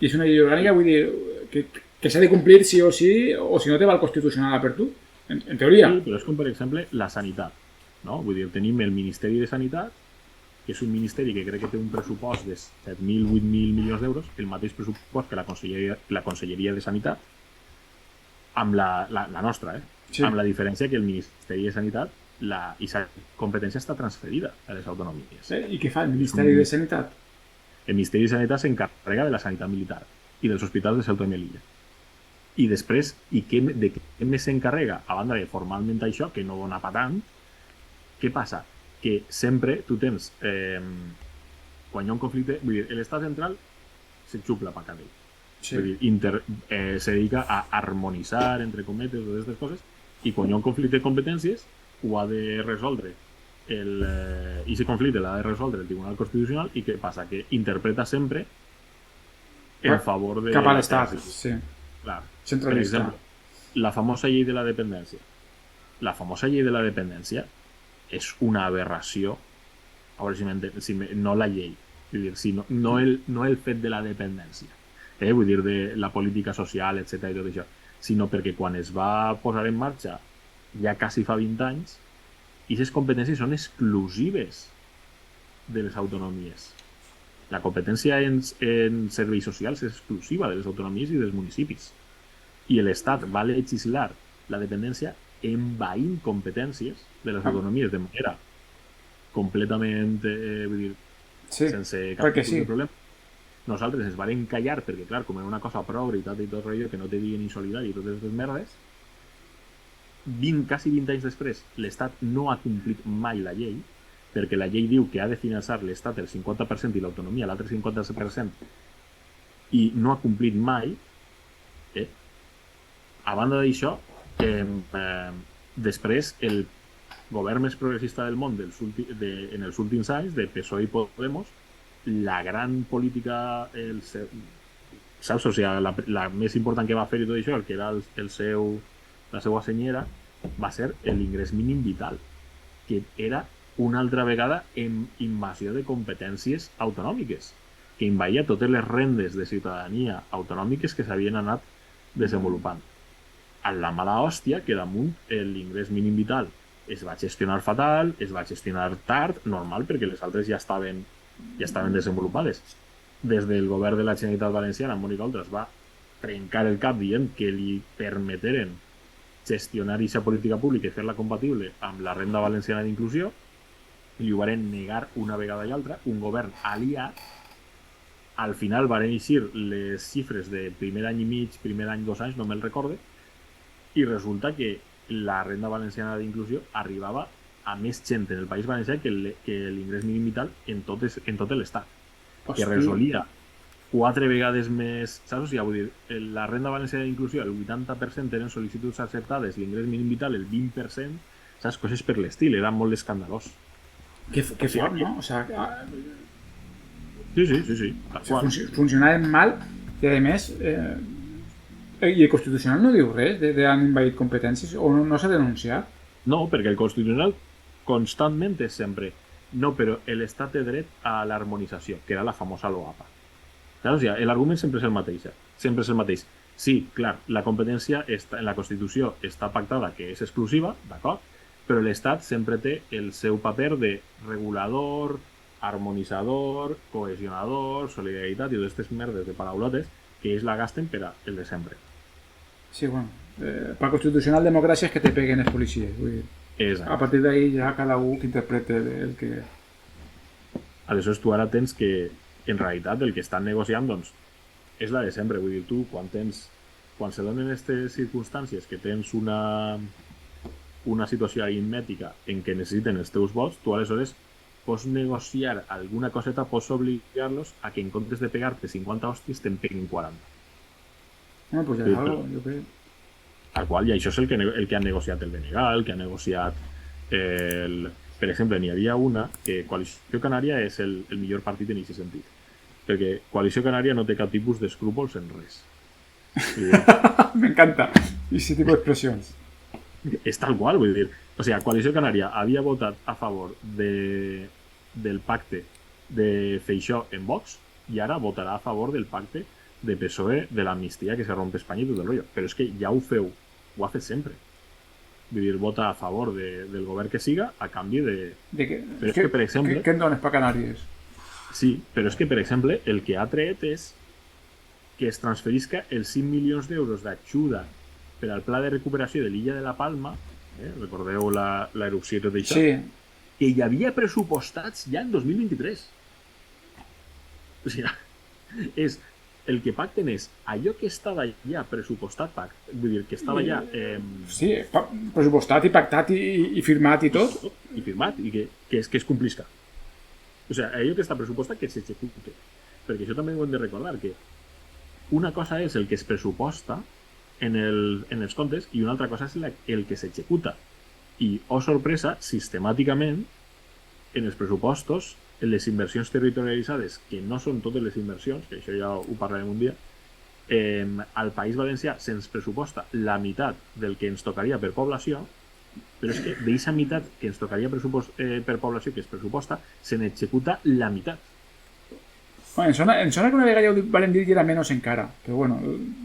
I és una llei orgànica, vull dir, que s'ha de complir sí o sí, o si no te va el Constitucional per tu, en teoria. Sí, però és com, per exemple, la sanitat. No? Vull dir, tenim el Ministeri de Sanitat, que és un ministeri que crec que té un pressupost de 7.000, 8.000 milions d'euros, el mateix pressupost que la Conselleria de Sanitat, amb la nostra, Sí. amb la diferència que el Ministeri de Sanitat la competència està transferida a les autonomies. I què fa el Ministeri de Sanitat? El Ministeri de Sanitat s'encarrega de la sanitat militar i dels hospitals de Ceuta i Melilla. I després, de què més s'encarrega? A banda de formalment això, que no dona pa tant, què passa? Que sempre tu tens, quan hi ha un conflicte, vull dir, l'estat central s'enxupla pa cadell. Sí. Vull dir, se dedica a harmonitzar, entre cometes, totes aquestes coses, i quan hi ha un conflicte de competències, ho ha de resoldre i aquest conflicte l'ha de resoldre el Tribunal Constitucional. I què passa? Que interpreta sempre en favor de... Cap a l'estat, sí. Clar. Centralista. Per exemple, la famosa llei de la dependència. La famosa llei de la dependència és una aberració, a veure si m'entens, no la llei, vull dir, no el fet de la dependència, vull dir, de la política social, etc i tot això, sinó perquè quan es va posar en marxa ja quasi fa 20 anys, i aquestes competències són exclusives de les autonomies. La competència en serveis socials és exclusiva de les autonomies i dels municipis. I l'Estat va legislar la dependència envaint competències de les autonomies de manera completament, vull dir, sense cap tipus de problema. Nosaltres ens vam callar perquè, clar, com era una cosa progre i tot el rotllo, que no te diguen insolidari i totes aquestes merdes, quasi 20 anys després, l'Estat no ha complit mai la llei, perquè la llei diu que ha de finançar l'Estat el 50% i l'autonomia l'altre 50%, i no ha complit mai. A banda d'això, després el govern més progressista del món en els últims anys, de PSOE i Podemos, la gran política, saps? O sigui, la més important que va fer i tot això, el que era la seva senyera, va ser l'ingrés mínim vital, que era una altra vegada en invasió de competències autonòmiques, que envaïa totes les rendes de ciutadania autonòmiques que s'havien anat desenvolupant. A la mala hòstia que damunt l'ingrés mínim vital es va gestionar fatal, es va gestionar tard, normal, perquè les altres ja estaven desenvolupades. Des del govern de la Generalitat Valenciana, Mònica Oltra es va trencar el cap dient que li permeteren gestionar aquesta política pública i fer-la compatible amb la renda valenciana d'inclusió, i li ho van negar una vegada i altra. Un govern aliat, al final van eixir les xifres de primer any i mig, primer any 2 anys, no me'l recorde, i resulta que la renda valenciana d'inclusió arribava a més gent en el País Valencià que l'ingrés mínim vital en tot l'estat. Que resolia 4 vegades més, saps? O sigui, vull dir, la renda valenciana d'inclusió, el 80% eren sol·licituds acceptades, l'ingrés mínim vital el 20%, saps? Coses per l'estil, era molt escandalós. Que fort, no? O sigui... Sí. Funcionaven mal i, a més, i el Constitucional no diu res d'han invaït competències o no s'ha denunciat? No, perquè el Constitucional constantment és sempre no, però l'Estat té dret a l'harmonització, que era la famosa LOAPA. O sigui, l'argument sempre és el mateix. Sí, clar, la competència en la Constitució està pactada que és exclusiva, d'acord, però l'Estat sempre té el seu paper de regulador, harmonitzador, cohesionador, solidaritat i totes aquestes merdes de paraulotes que ells la gasten per a el de sempre. Sí, bueno, per Constitucional democràcia és que te peguen els policies, vull dir. Exacte. A partir d'ahí ja cada un que interprete el que... Aleshores tu ara tens que, en realitat, el que estan negociant, doncs, és la de sempre. Vull dir, tu, quan se donen aquestes circumstàncies que tens una situació aritmètica en què necessiten els teus vots, tu aleshores pots negociar alguna coseta, pots obligar-los a que en comptes de pegar-te 50 hòsties te'n peguin 40. Bueno, pues ja és algo, jo crec. Tal qual, i això és el que ha negociat el Benegal, el que ha negociat Per exemple, n'hi havia una que Coalició Canària és el millor partit en aquest sentit, perquè Coalició Canària no té cap tipus d'escrúpols en res. M'encanta aquest tipus d'expressions. És tal qual, vull dir. O sigui, Coalició Canària havia votat a favor del pacte de Feixó en Vox i ara votarà a favor del pacte de PSOE, de l'amnistia que se rompe Espanya i tot el rotllo. Però és que ja ho feu, ho ha fet sempre. Vull dir, vota a favor del govern que siga a canvi de... Però és que, per exemple... Què en dones per Canàries? Sí, però és que, per exemple, el que ha tret és que es transferisca els 5 milions d'euros d'ajuda per al pla de recuperació de l'illa de la Palma, recordeu l'erupció i tot això, Sí. que hi havia pressupostats ja en 2023. O sigui, és, el que pacten és allò que estava ja pressupostat, vull dir, que estava ja... Sí, pressupostat i pactat i firmat i tot. I firmat, i que es complisca. O sigui, allò que està pressupostat que s'execute. Perquè això també ho hem de recordar, que una cosa és el que es pressuposta en els comptes i una altra cosa és el que s'executa. I, oh sorpresa, sistemàticament, en els pressupostos, en les inversions territorialitzades, que no són totes les inversions, que això ja ho parlarem un dia, al País Valencià se'ns pressuposta la meitat del que ens tocaria per població, però és que d'aquesta meitat que ens tocaria per població que es pressuposta, se n'executa la meitat. Bueno, em sona que una vegada ja ho van dir que era menys encara, però bueno,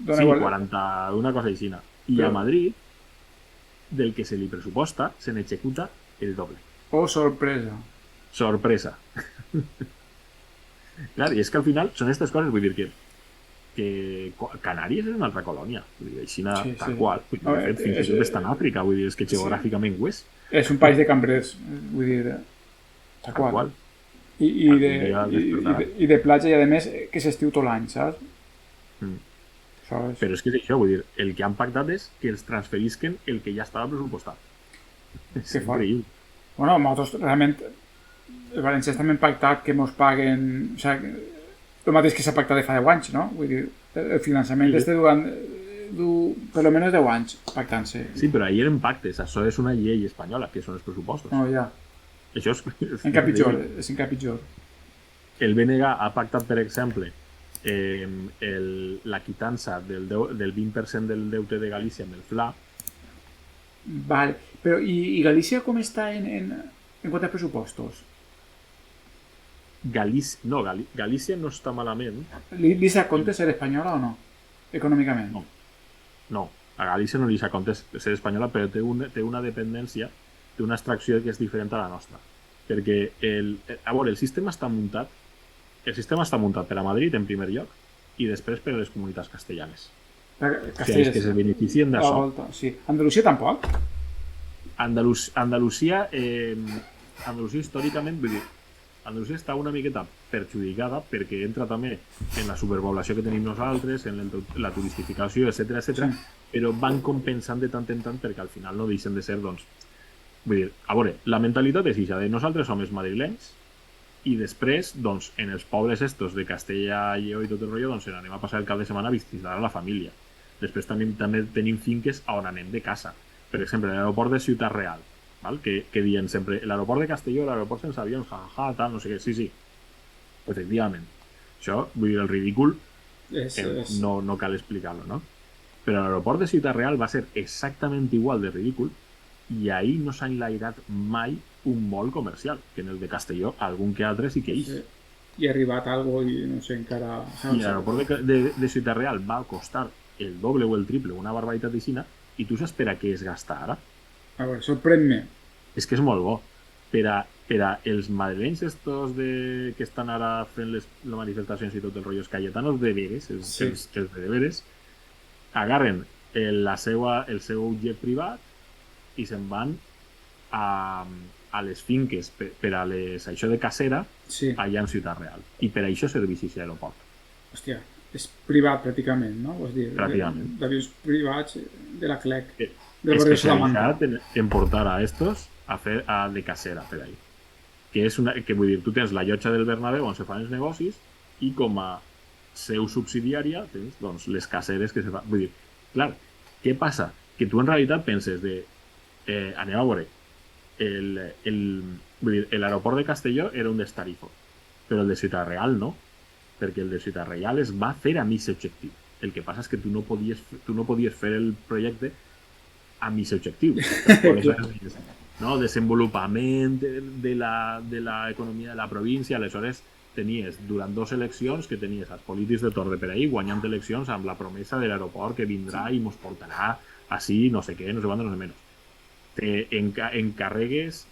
dona Sí, igual. 40, una cosa així. I Però- a Madrid, del que se li pressuposta, se n'executa el doble. Oh, sorpresa. Sorpresa. Clar, i és que al final són aquestes coses, vull dir que Canàries és una altra colònia, vull dir, així Sí, tal sí. qual. Vull dir, de fet, fins i tot està en Àfrica, vull dir, és que geogràficament ho és. És un país de cambrers, vull dir, tal Tal qual. qual. I de, Algun dia despertarà. i de platja i a més que s'estiu tot l'any, saps? Mm. Saps? Però és que és això, vull dir, el que han pactat és que els transferisquen el que ja estava pressupostat. És Que fort. increïble. Bueno, nosaltres realment els valencians també han pactat que mos paguen, o sigui, el mateix que s'ha pactat de fa 10 anys, no? Vull dir, el finançament Sí. este du per lo menos 10 anys pactant-se. Sí, però ahir eren pactes, això és una llei espanyola, que són els pressupostos. No, ja. Això és... Encara pitjor, és encara pitjor. El BNG ha pactat, per exemple, la quitança del 20% del deute de Galícia amb el FLA. Vale. Però, i Galícia com està en quant a pressupostos? Galícia no està malament. Li sa compte ser espanyola o no? Econòmicament? No. No, a Galícia no li s'ha compte ser espanyola, però té una dependència, té una extracció que és diferent a la nostra. Perquè, a veure, el sistema està muntat per a Madrid, en primer lloc, i després per a les comunitats castellanes. O sigui, és que se beneficien a la d'això. volta, sí. Andalusia tampoc? Andalusia històricament, vull dir, Andalusia està una miqueta perjudicada perquè entra també en la superpoblació que tenim nosaltres, en la turistificació, etc, Sí. però van compensant de tant en tant perquè al final no deixen de ser, doncs... Vull dir, a veure, la mentalitat és això, de nosaltres som els madrilenys i després, doncs, en els pobles estos de Castella, Lleó i tot el rotllo, doncs anem a passar el cap de setmana a visitar a la família. Després també tenim finques on anem de casa. Per exemple, l'aeroport de Ciutat Real, val? Que diuen sempre l'aeroport de Castelló, l'aeroport sense avions, jajaja, tal, no sé què, sí, efectivament. Això, vull dir, el ridícul no cal explicar-lo, no? Però l'aeroport de Ciutat Real va ser exactament igual de ridícul i ahir no s'ha enlairat mai un mall comercial, que en el de Castelló algun que altre sí que hi és. I ha arribat algo i no sé, encara... I l'aeroport de Ciutat Real va costar el doble o el triple, una barbaritat d'Ixina, i tu saps per a què es gasta ara? A veure, sorprèn-me. És que és molt bo. Per a els madrilenys estos que estan ara fent les manifestacions i tot el rotllo, els cayetanos de veres, els de veres, agarren el seu jet privat i se'n van a les finques per a això de casera Sí. allà en Ciutat Real. I per això serveix aquest aeroport. Hòstia, és privat pràcticament, no? Vols dir, Pràcticament. d'avions privats de la CLEC. Eh, Del barri de Salamanca. Especialitzat en portar a estos a fer de casera per ahí. Que vull dir, tu tens la llotja del Bernabéu on se fan els negocis i com a seu subsidiària tens doncs, les caseres que se fan. Vull dir, clar, què passa? Que tu en realitat penses de... anem a veure, vull dir, l'aeroport de Castelló era un destarifo, però el de Ciutat Real no, perquè el de Ciutat Real es va fer amb aquest objectiu. El que passa és que tu no podies fer el projecte amb aquest objectiu. No, desenvolupament de l'economia de la província, aleshores tenies durant 2 eleccions que tenies els polítics de Torde per ahí guanyant eleccions amb la promesa de l'aeroport que vindrà i mos portarà així, no sé què, no sé quant, no sé menys. Encarregues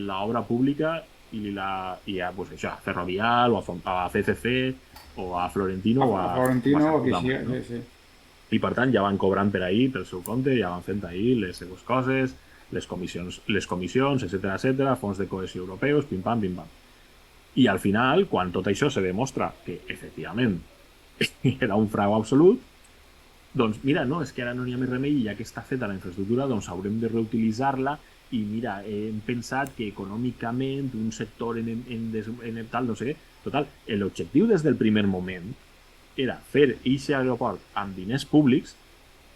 l'obra pública i a, pues, això, a Ferrovial o a CCC o a Florentino o a Florentino o a qui sigui, no? sí. I per tant ja van cobrant per ahí pel seu compte, ja van fent ahí les seues coses, les comissions, etcètera, fons de cohesió europeus, pim-pam. I al final, quan tot això se demostra que efectivament era un frau absolut, doncs mira, no, és que ara no n'hi ha més remei i ja que està feta la infraestructura, doncs haurem de reutilitzar-la i mira, hem pensat que econòmicament un sector en tal, no sé què, total, l'objectiu des del primer moment era fer aquest aeroport amb diners públics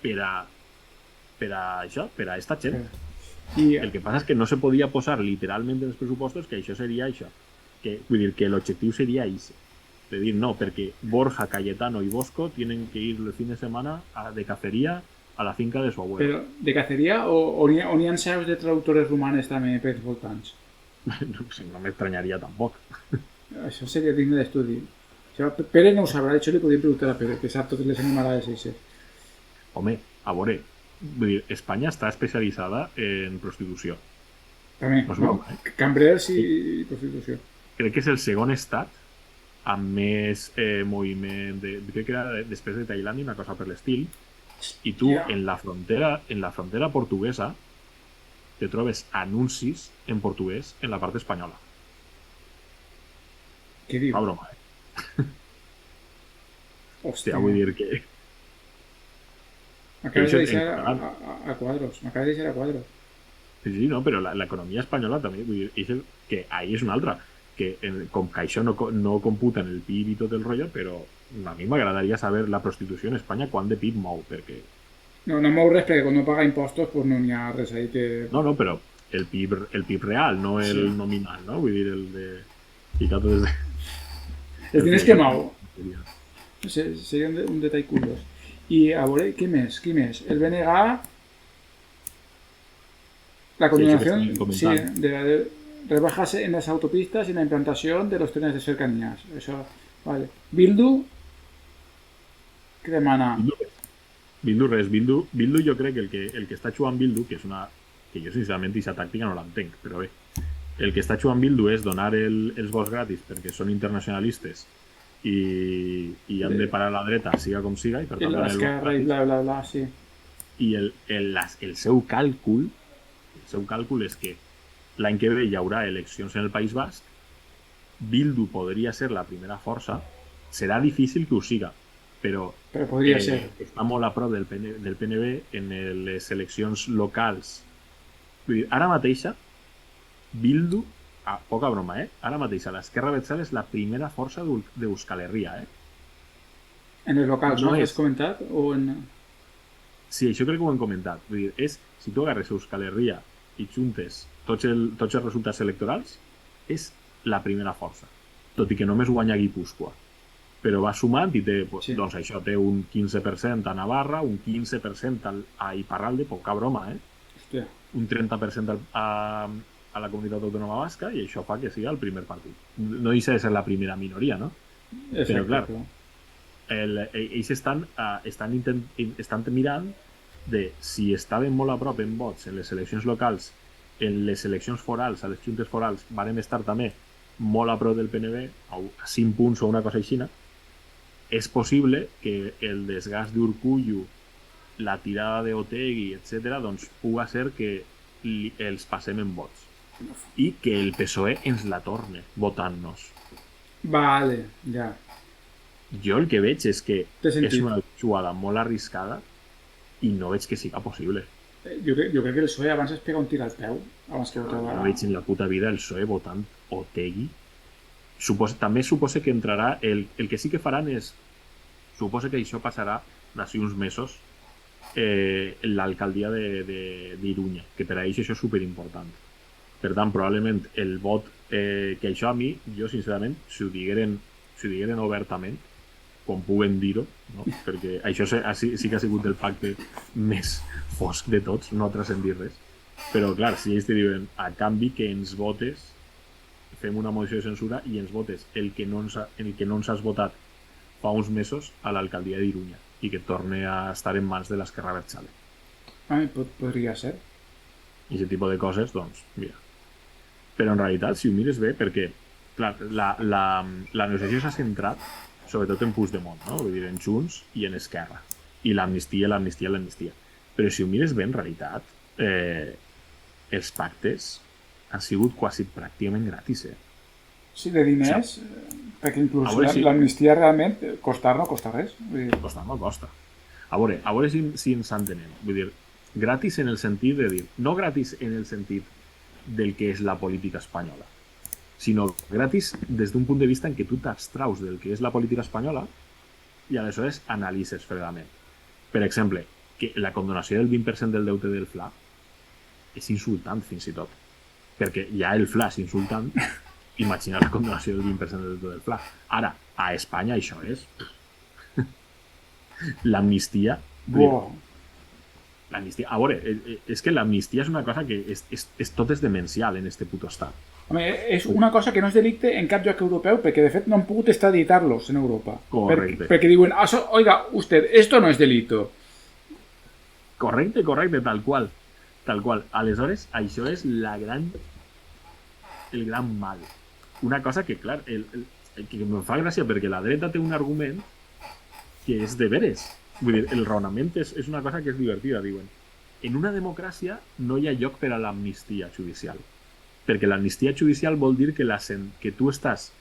per a això, per a esta gent. I El que passa és que no se podia posar literalment en els pressupostos que això seria això. Vull dir que l'objectiu seria això. De dir, no, perquè Borja, Cayetano i Bosco tienen que ir el fin de semana de cacería a la finca de su abuelo. Però de caceria o n'hi ha seus de traductores romanes també per voltants? No m'estranyaria tampoc. Això seria digne d'estudi. Això, Pere no ho sabrà, això li podríem preguntar a Pere, que sap totes les animalades eixes. Home, a veure, vull dir, Espanya està especialitzada en prostitució. També, No es no? broma, Cambrers i prostitució. Crec que és el segon estat amb més moviment crec que era després de Tailàndia, una cosa per l'estil, i tu Ja. en la frontera portuguesa te trobes anuncis en portuguès en la part espanyola. Què diu? Fa broma, Hòstia, vull dir que m'acabes això de és deixar a quadros. M'acabes de deixar a quadros. sí, no, però l'economia espanyola també, vull dir, que ahí és una altra, que com que això no computa en el PIB i tot el rotllo, però a mi m'agradaria saber la prostitució en Espanya quant de PIB mou, perquè No mou res, perquè quan no paga impostos pues no n'hi ha res ahí que... no, però el PIB real, no el Sí. nominal, no? Vull dir, el de... Ficat des de... Els diners que mou. Seria un detall curiós. I a veure, què més? El BNG... La continuación, sí, de rebajas en las autopistas y la implantación de los trenes de cercanías. Eso, vale. Bildu, què demana? Bildu jo crec que el que està jugant Bildu, que és una... que jo sincerament aquesta tàctica no l'entenc, però bé, el que està jugant Bildu és donar els vots gratis perquè són internacionalistes i han de parar a la dreta, siga com siga, i per I tant donar el vot l'esquerra i gratis. bla, bla, bla, sí. I el seu càlcul és que l'any que ve hi haurà eleccions en el País Basc, Bildu podria ser la primera força, serà difícil que ho siga, però podria ser. està molt a prop del PNB en les eleccions locals. Vull dir, ara mateixa Bildu, poca broma, ara mateixa l'Esquerra Abertzale és la primera força d'Euskal Herria, En els locals, No no? és. Has comentat? O en... Sí, això crec que ho hem comentat. Vull dir, si tu agarres Euskal Herria i juntes tots els resultats electorals, és la primera força. Tot i que només guanya Guipúscoa. Però va sumant i té, Sí. doncs això, té un 15% a Navarra, un 15% a Iparralde, poca broma, Hòstia. un 30% a la comunitat autònoma basca, i això fa que sigui el primer partit. No deixa de ser la primera minoria, no? Però clar, ells estan mirant de si estaven molt a prop en vots en les eleccions locals, en les eleccions forals, a les juntes forals, varen estar també molt a prop del PNB, a 5 punts o una cosa així. És possible que el desgast d'Urkullu, la tirada d'Otegi, etc., doncs puga ser que els passem en vots i que el PSOE ens la torne votant-nos. Vale, ja. Jo el que veig és que Té sentit. és una jugada molt arriscada i no veig que siga possible. Jo crec que el PSOE abans es pega un tir al peu, abans que votar No veig en la puta vida el PSOE votant Otegi. També suposa que entrarà... El que sí que faran és... Suposa que això passarà d'ací uns mesos l'alcaldia d'Irunya, que per a ells això és superimportant. Per tant, probablement el vot que això a mi, jo sincerament, si ho digueren obertament, com puguen dir-ho, no? Perquè això sí que ha sigut el pacte més fosc de tots, no ha transcendit res. Però clar, si ells te diuen a canvi que ens votes fem una moció de censura i ens votes el que no ens has votat fa uns mesos a l'alcaldia d'Irunya i que torne a estar en mans de l'Esquerra Abertzale. Podria ser. I aquest tipus de coses, doncs, mira. Però en realitat, si ho mires bé, perquè clar, la negociació s'ha centrat sobretot en Puigdemont, no? Vull dir, en Junts i en Esquerra. I l'amnistia. Però si ho mires bé, en realitat, els pactes han sigut quasi pràcticament gratis, Sí, de diners, perquè inclús l'amnistia realment costar no costa res. Vull dir... Costa, no costa. A veure si ens entenem. Vull dir, gratis en el sentit de dir, no gratis en el sentit del que és la política espanyola, sinó gratis des d'un punt de vista en què tu t'abstraus del que és la política espanyola i aleshores analitzes fredament. Per exemple, que la condonació del 20% del deute del FLA és insultant fins i tot, perquè ja el FLA és insultant, imagina la condonació del 20% del deute del FLA. Ara, a Espanya això és l'amnistia. L'amnistia, a veure, és que l'amnistia és una cosa que tot és demencial en este puto estat. Home, és una cosa que no és delicte en cap lloc europeu, perquè de fet no han pogut extraditar-los en Europa. Correcte. Perquè diuen, oiga, usted, esto no es delito. Correcte, tal qual. Aleshores, això és el gran mal. Una cosa que, clar, que em fa gràcia perquè la dreta té un argument que és de veres. Vull dir, el raonament és una cosa que és divertida, diuen. En una democràcia no hi ha lloc per a l'amnistia judicial. Perquè l'amnistia judicial vol dir que tu estàs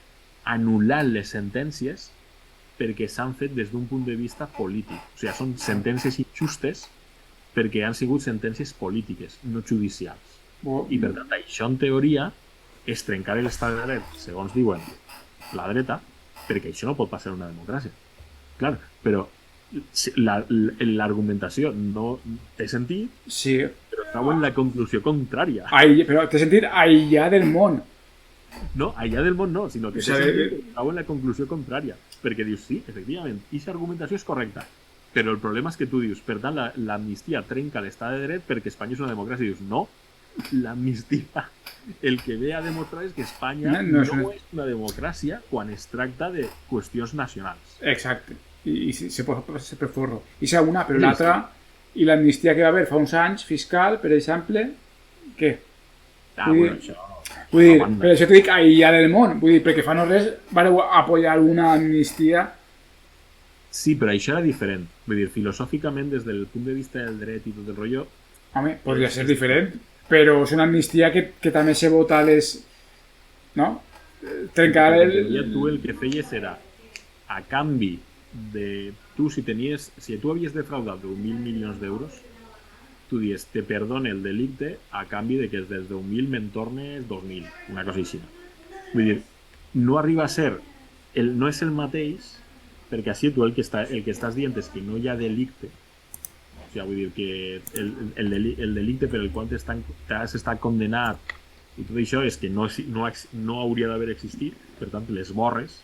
anul·lant les sentències perquè s'han fet des d'un punt de vista polític. O sigui, són sentències injustes perquè han sigut sentències polítiques, no judicials. I per tant, això en teoria és trencar l'estat de dret, segons diuen la dreta, perquè això no pot passar en una democràcia. Clar, però l'argumentació no té sentit, sí, però troben la conclusió contrària. Però té sentit aïllar del món. No, aïllar del món no, sinó que té sentit, troben la conclusió contrària. Perquè dius, sí, efectivament, aquesta argumentació és correcta, però el problema és que tu dius, per tant, l'amnistia trenca l'estat de dret perquè Espanya és una democràcia. I dius, no, l'amnistia el que ve a demostrar és que Espanya no és una democràcia quan es tracta de qüestions nacionals. Exacte. I se pot ser per forro. I és una, però l'altra, i l'amnistia que va haver fa uns anys, fiscal, per exemple, què? Bueno, això... Vull dir, per això t'ho dic aïllar el món. Vull dir, perquè fa no res vareu apoyar una amnistia. Sí, però això era diferent. Vull dir, filosòficament, des del punt de vista del dret i tot el rotllo... Home, podria ser diferent, però és una amnistia que també se vota a les... No? Trencar el... Tu el que feies era, a canvi de tu, si tu havies defraudat 10.000 milions d'euros, tu dius, te perdone el delicte a canvi de que des de 1.000 me'n tornes 2.000, una cosa així. Vull dir, no arriba a ser, no és el mateix, perquè així tu el que estàs dient és que no hi ha delicte, o sigui, vull dir que el delicte per el qual t'has estat condenat i tot això és que no hauria d'haver existit, per tant les borres,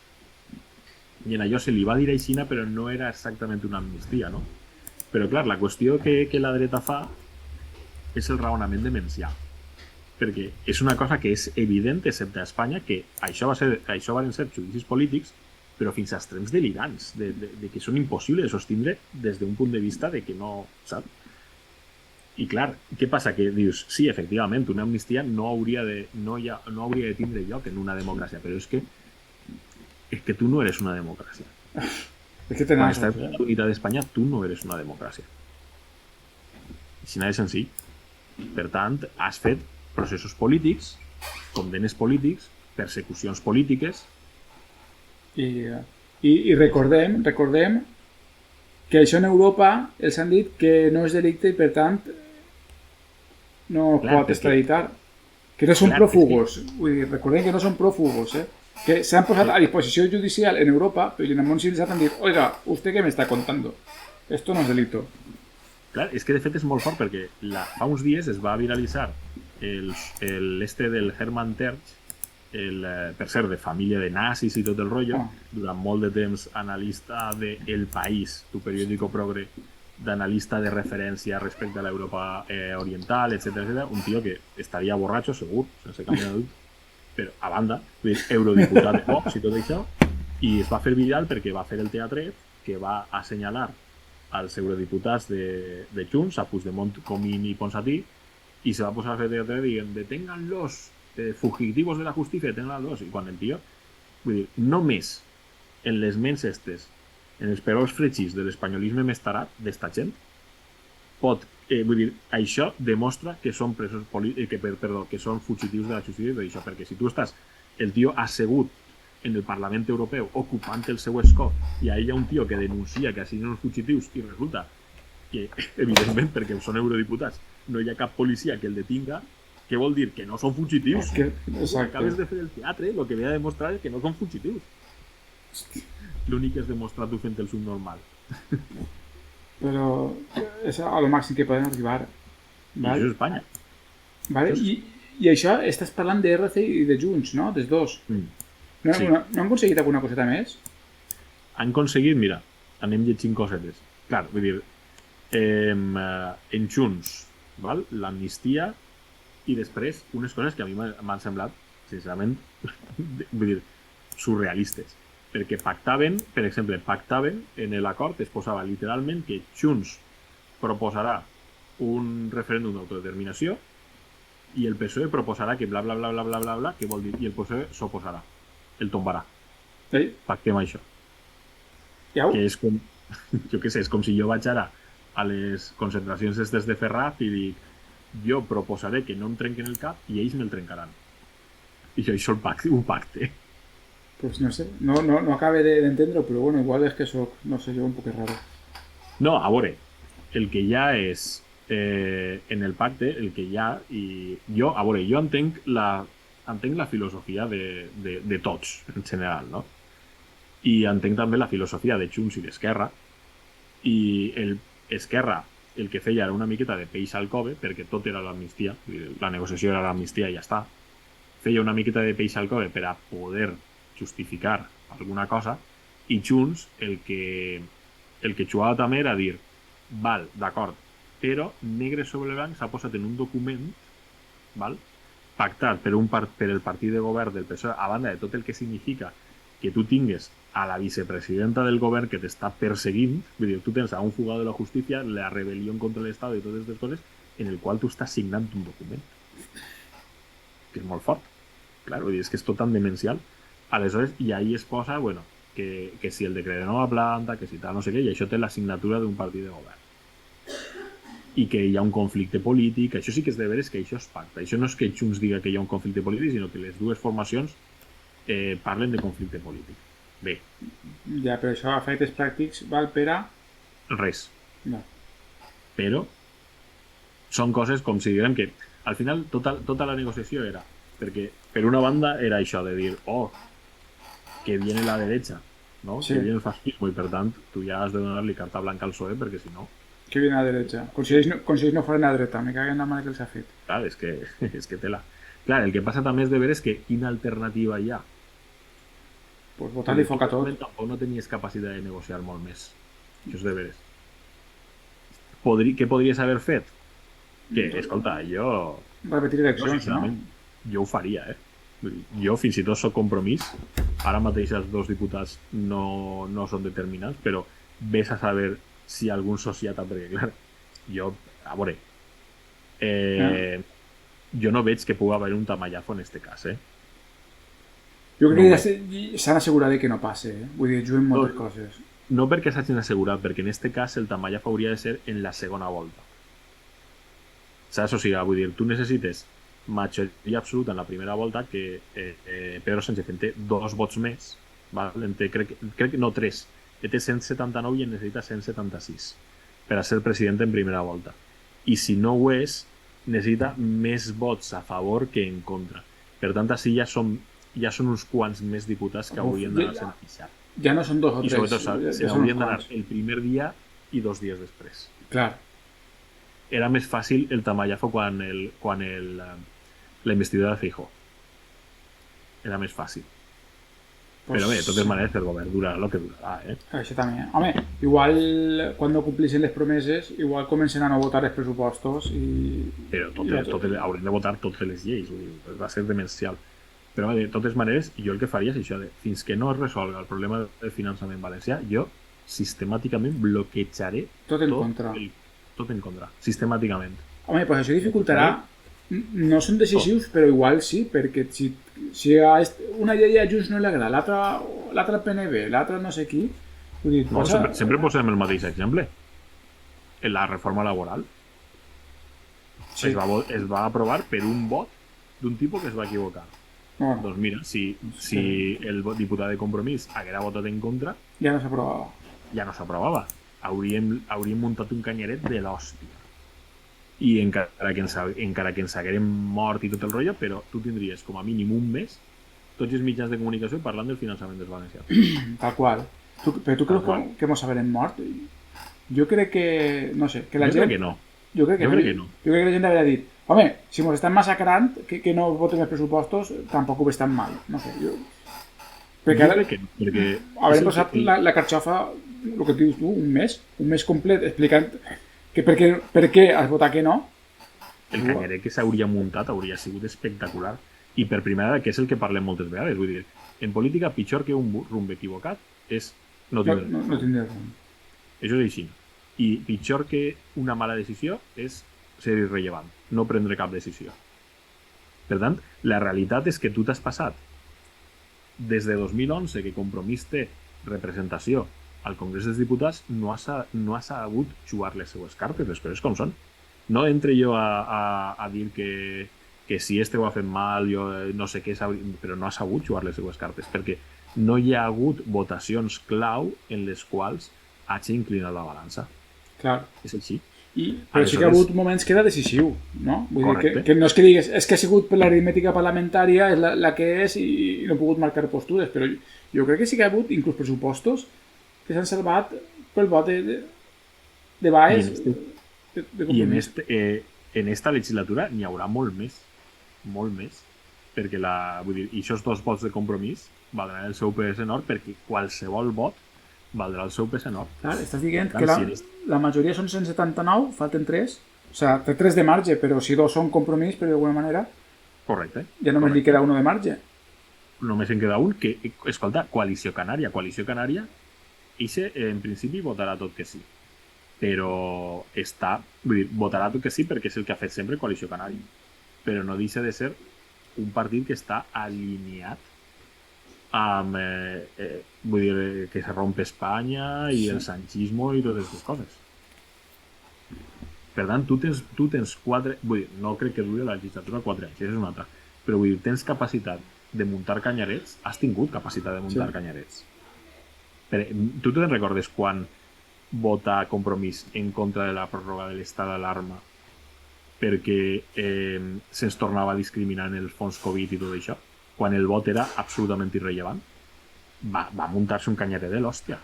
i en allò se li va dir aixina, però no era exactament una amnistia, no? Però clar, la qüestió que la dreta fa és el raonament demencial, perquè és una cosa que és evident, excepte a Espanya, que això van ser judicis polítics, però fins a extrems delirants, de que són impossibles de sostindre des d'un punt de vista de que no, saps? I clar, què passa? Que dius, sí, efectivament, una amnistia no hauria de tindre lloc en una democràcia, però és que tu no eres una democràcia. Quan estàs en la unitat d'Espanya, tu no eres una democràcia. Així de senzill. Per tant, has fet processos polítics, condenes polítics, persecucions polítiques. I recordem que això en Europa els han dit que no és delicte i per tant no pot extraditar. Que no són prófugos. Vull dir, recordem que no són prófugos, que se han posat a disposició judicial en Europa, però en el món civilizat han dit, oiga, ¿usted qué me está contando? Esto no es delito. Clar, és que de fet és molt fort perquè fa uns dies es va viralitzar l'este del Hermann Tertsch, per ser de família de nazis i tot el rotllo, durant molt de temps analista de El País, tu periòdico progre, d'analista de referència respecte a l'Europa oriental, etc. Un tio que estaria borratxo, segur, sense cap mena de dubte. però a banda, vull dir, eurodiputat de Vox i tot això, i es va fer viral perquè va fer el teatret que va assenyalar als eurodiputats de Junts, a Puigdemont, Comín i Ponsatí, i se va posar a fer teatret dient deténganlos, fugitivos de la justícia, deténganlos, i quan el tio, vull dir, només en les ments estes, en els perols fregits de l'espanyolisme més tarat d'esta gent, pot, vull dir, això demostra que són presos que són fugitius de la justícia i d'això, perquè si tu estàs el tio assegut en el Parlament Europeu ocupant el seu escó i ahí hi ha un tio que denuncia que així són fugitius i resulta que, evidentment, perquè són eurodiputats, no hi ha cap policia que el detinga, què vol dir? Que no són fugitius. Acabes de fer el teatre, el que ve a demostrar és que no són fugitius. L'únic és demostrar tu fent el subnormal. Però és a lo màxim que poden arribar. I això és Espanya. Vale? I això estàs parlant de RC i de Junts, no? Dels dos. No han aconseguit alguna coseta més? Han aconseguit, mira, anem llegint cosetes. Clar, vull dir, en Junts, l'amnistia i després unes coses que a mi m'han semblat, sincerament, vull dir, surrealistes. Perquè pactaven, per exemple, en l'acord es posava literalment que Junts proposarà un referèndum d'autodeterminació i el PSOE proposarà que bla bla bla bla bla bla bla, què vol dir? I el PSOE s'oposarà, el tombarà. Sí. Pactem això. Iau. Que és com, jo què sé, és com si jo vaig ara a les concentracions estes de Ferraz i dic, jo proposaré que no em trenquen el cap i ells me'l trencaran. I això és un pacte. Pues no sé, no acabe d'entendre-ho, però bueno, igual és que soc, no sé, jo un poc raro. No, a veure, el que hi ha és, en el pacte, el que hi ha, i jo entenc la filosofia de tots, en general, no? I entenc també la filosofia de Junts i d'Esquerra, i Esquerra el que feia era una miqueta de peix al cove, perquè tot era l'amnistia, la negociació era l'amnistia i ja està. Feia una miqueta de peix al cove per a poder justificar alguna cosa, i Junts el que jugava també era dir val, d'acord, però negre sobre blanc s'ha posat en un document, val, pactat per el partit de govern del PSOE, a banda de tot el que significa que tu tingues a la vicepresidenta del govern que t'està perseguint, vull dir, tu tens a un fugat de la justícia, la rebel·lió contra l'Estat i totes aquestes coses, en el qual tu estàs signant un document que és molt fort, clar, vull dir, és que és tot tan demencial. Aleshores, i ahí es posa, bueno, que si el decret de nova planta, que si tal, no sé què, i això té la signatura d'un partit de govern. I que hi ha un conflicte polític, això sí que és de veres que això es pacta. Això no és que Junts diga que hi ha un conflicte polític, sinó que les dues formacions parlen de conflicte polític. Bé. Ja, però això a efectes pràctics val per a... Res. No. Però són coses com si diguem que al final tota la negociació era perquè per una banda era això de dir que viene la derecha, ¿no? Sí. Que viene el fascismo y per tant tu ja has de donar-li carta blanca al PSOE perquè si no... Que viene a la derecha. Com si ells no foren a la dreta, me caguen la mà que els ha fet. Clar, és que tela. Clar, el que passa també és de veres que quina alternativa hi ha. Pues votar-li foc a tot. Tampoc no tenies capacitat de negociar molt més. Això és de veres. Què podries haver fet? Que, escolta, jo... Repetir eleccions, no? Jo ho faria, Jo fins i tot soc Compromís. Ara mateix els dos diputats no són determinants, però ves a saber si algun sociata, perquè clar, jo, a veure, jo no veig que pugui haver un tamallazo en este cas, Jo crec que s'han assegurat que no passe, Vull dir, juguen moltes coses. No perquè s'hagin assegurat, perquè en este cas el tamallazo hauria de ser en la segona volta. Saps? O sigui, vull dir, tu necessites majoria absoluta en la primera volta, que Pedro Sánchez en té 2 vots més, val? Crec que no 3, té 179 i en necessita 176 per a ser president en primera volta. I si no ho és, necessita més vots a favor que en contra. Per tant, així ja són uns quants més diputats que haurien d'anar-se a pixar. Ja no són 2 o 3. I sobretot se n'haurien d'anar el primer dia i 2 dies després. Clar. Era més fàcil el tamallazo quan la investidura de Feijóo. Era més fàcil. Pues... Però bé, de totes maneres, el govern durarà el que durarà, Això també. Home, igual quan no complixen les promeses, igual comencen a no votar els pressupostos i... Però haurem de votar totes les lleis, va ser demencial. Però de totes maneres, jo el que faria és això, fins que no es resolga el problema del finançament valencià, jo sistemàticament bloquejaré Tot en contra. Tot en contra, sistemàticament. Home, pues això dificultarà. No són decisius, però igual sí, perquè si a una llei a Junts no li agrada, l'altra PNB, l'altra no sé qui, vull dir, No, sempre posem el mateix exemple. En la reforma laboral Sí. es va aprovar per un vot d'un tipus que es va equivocar. No, Doncs mira, si el diputat de Compromís haguera votat en contra, ja no s'aprovava. ja no s'aprovava. Hauríem muntat un canyeret de l'hòstia. I encara que ens haguérem mort i tot el rotllo, però tu tindries com a mínim un mes tots els mitjans de comunicació parlant del finançament dels valencians. Tal qual. Però tu creus que mos haurem mort? Jo crec que... No sé, que la Jo gent... crec que no. Jo crec que Jo crec que no. Jo crec que la gent hauria dit home, si mos estan massacrant, que no voten els pressupostos, tampoc ho veig tan mal. No sé, jo... Perquè Jo ara crec que no, perquè... haurem posat la carxofa, el que dius tu, un mes complet, explicant que per què has votat que no. El canyeret que s'hauria muntat hauria sigut espectacular. I per primera vegada, que és el que parlem moltes vegades, vull dir, en política pitjor que un rumb equivocat és no tindre. No tindré raó. Això és així. I pitjor que una mala decisió és ser irrellevant, no prendre cap decisió. Per tant, la realitat és que tu t'has passat des de 2011, que Compromís té representació al Congrés dels Diputats, no ha sabut jugar les seues cartes, les coses com són. No entre jo a dir que si este ho ha fet mal, jo no sé què, però no ha sabut jugar les seues cartes, perquè no hi ha hagut votacions clau en les quals hagi inclinat la balança. Clar. És així. Però sí que ha hagut moments que era decisiu, no? Vull dir Correcte. que no és que digues és que ha sigut per l'aritmètica parlamentària, és la que és i no he pogut marcar postures, però jo crec que sí que ha hagut inclús pressupostos que s'han salvat pel vot de Baez. I en esta legislatura n'hi haurà molt més, perquè vull dir, aquests dos vots de Compromís valdran el seu PS Nord, perquè qualsevol vot valdrà el seu PS Nord. Clar, estàs dient que la majoria són 179, falten 3, o sigui, té 3 de marge, però si 2 són Compromís, però d'alguna manera Correcte. ja només li queda 1 de marge. Només en queda un, que, escolta, Coalició Canària, ixe en principi votarà tot que sí, però vull dir, votarà tot que sí perquè és el que ha fet sempre Coalició Canària, però no deixa de ser un partit que està alineat amb vull dir, que se rompe Espanya i el sanchismo i totes aquestes coses. Per tant, tu tens 4, vull dir, no crec que duri la legislatura 4 anys, això és una altra, però vull dir, tens capacitat de muntar canyarets, has tingut capacitat de muntar canyarets. Tu te'n recordes quan votar Compromís en contra de la pròrroga de l'estat d'alarma perquè se'ns tornava a discriminar en el fons Covid i tot això? Quan el vot era absolutament irrellevant, va muntar-se un canyaret de l'hòstia.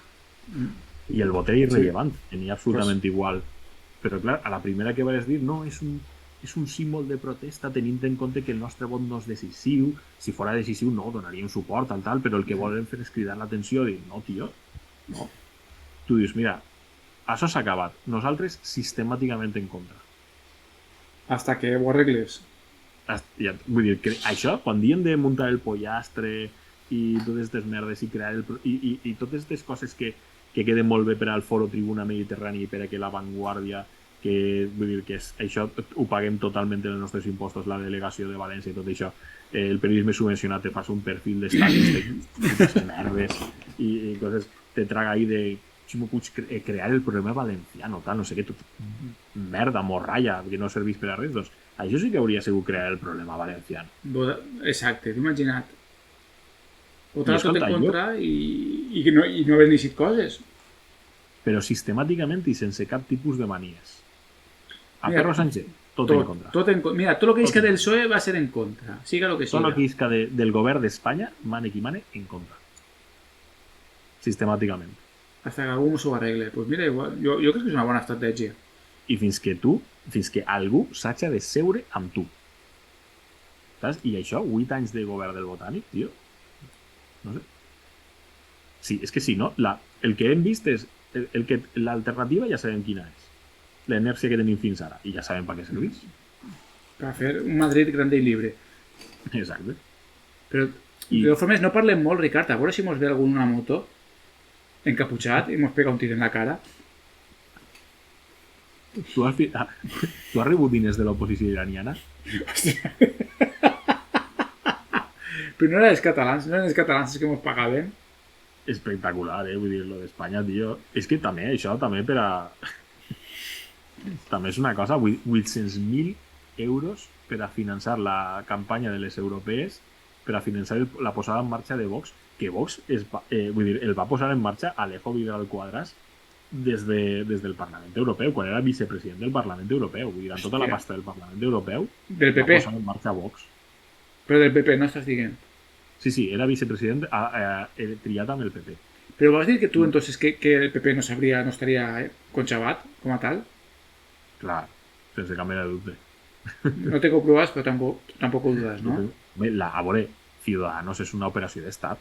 I el vot era irrellevant, tenia absolutament igual. Però clar, a la primera que vas dir, no, és un símbol de protesta tenint en compte que el nostre vot no és decisiu, si fora decisiu no, donaríem suport al tal, però el que volen fer és cridar l'atenció i dir, no, tio, no. Tu dius, mira, això s'ha acabat, nosaltres sistemàticament en contra. Hasta que ho arregles. Vull dir, que això, quan diem de muntar el pollastre i totes aquestes merdes i crear i totes aquestes coses que queden molt bé per al Foro Tribuna Mediterrani i per a que l'avantguàrdia, que vull dir que això ho paguem totalment en els nostres impostos, la delegació de València i tot això, el periodisme subvencionat te fas un perfil d'estadis de merdes i coses, te traga ahí de Ximo Puig crear el problema valenciano, tal, no sé què, tot merda, morralla, que no serveix per a res, doncs això sí que hauria sigut crear el problema valenciano. Exacte, t'ho imagina't. Votar tot escolta, en contra i no haver llegit coses. Però sistemàticament i sense cap tipus de manies. A Mira, Pedro Sánchez, tot en contra. Mira, tot el que isca del PSOE va ser en contra, siga el que siga. Tot el que isca del govern d'Espanya, mane qui mane, en contra. Sistemàticament. Hasta que algú s'ho arregle. Pues mira, igual, jo crec que és una bona estratègia. I fins que algú s'haja de seure amb tu. Saps? I això, 8 anys de govern del Botànic, tio, no sé. Sí, és que sí, no? El que hem vist és l'alternativa ja sabem quina és. L'inèrcia que tenim fins ara. I ja sabem per què serveix. Per fer un Madrid grande i libre. Exacte. Però, de totes formes, no parlem molt, Ricard. A veure si mos ve algú en una moto encaputxat i mos pega un tir en la cara. Tu has rebut diners de l'oposició iraniana? Però no eren els catalans, no eren els catalans els que mos pagaven. Espectacular, vull dir, lo d'Espanya, tio. És que també, això, també per a... també és una cosa, 800.000 euros per a finançar la campanya de les europees, per a finançar la posada en marxa de Vox, que Vox vull dir, el va posar en marxa Alejo Vidal Quadras des del Parlament Europeu, quan era vicepresident del Parlament Europeu. Vull dir, amb tota la pasta del Parlament Europeu del PP. va posar en marxa Vox. Però del PP, no estàs dient? Sí, era vicepresident triat amb el PP. Però vols dir que tu, entonces, que el PP no estaria conxabat, com a tal? Clar, sense cap mena de dubte. No tengo pruebas, però tampoc ho dudes, no? A veure, Ciudadanos és una operació d'estat.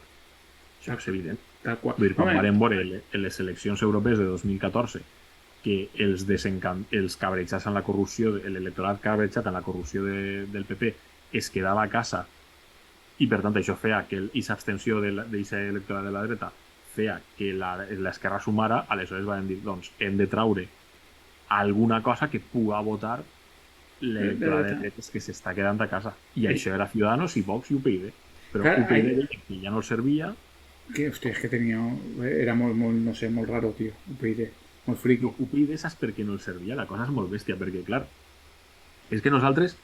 Això és evident. Tal qual. Vull dir, quan vam veure en les eleccions europees de 2014 que els cabrejats en la corrupció, l'electorat cabrejat en la corrupció del PP es quedava a casa i per tant això feia que aquesta abstenció d'aquesta electorat de la dreta feia que l'esquerra sumara, aleshores van dir, doncs, hem de traure alguna cosa que puga votar l'electorat de dretes que s'està quedant a casa. I això era Ciudadanos i Vox i UPyD. Però UPyD que ja no els servia... Hòstia, és que tenia... Era molt, no sé, molt raro, tio. UPyD. Molt friqui. UPyD saps per què no els servia? La cosa és molt bèstia, perquè, clar, és que nosaltres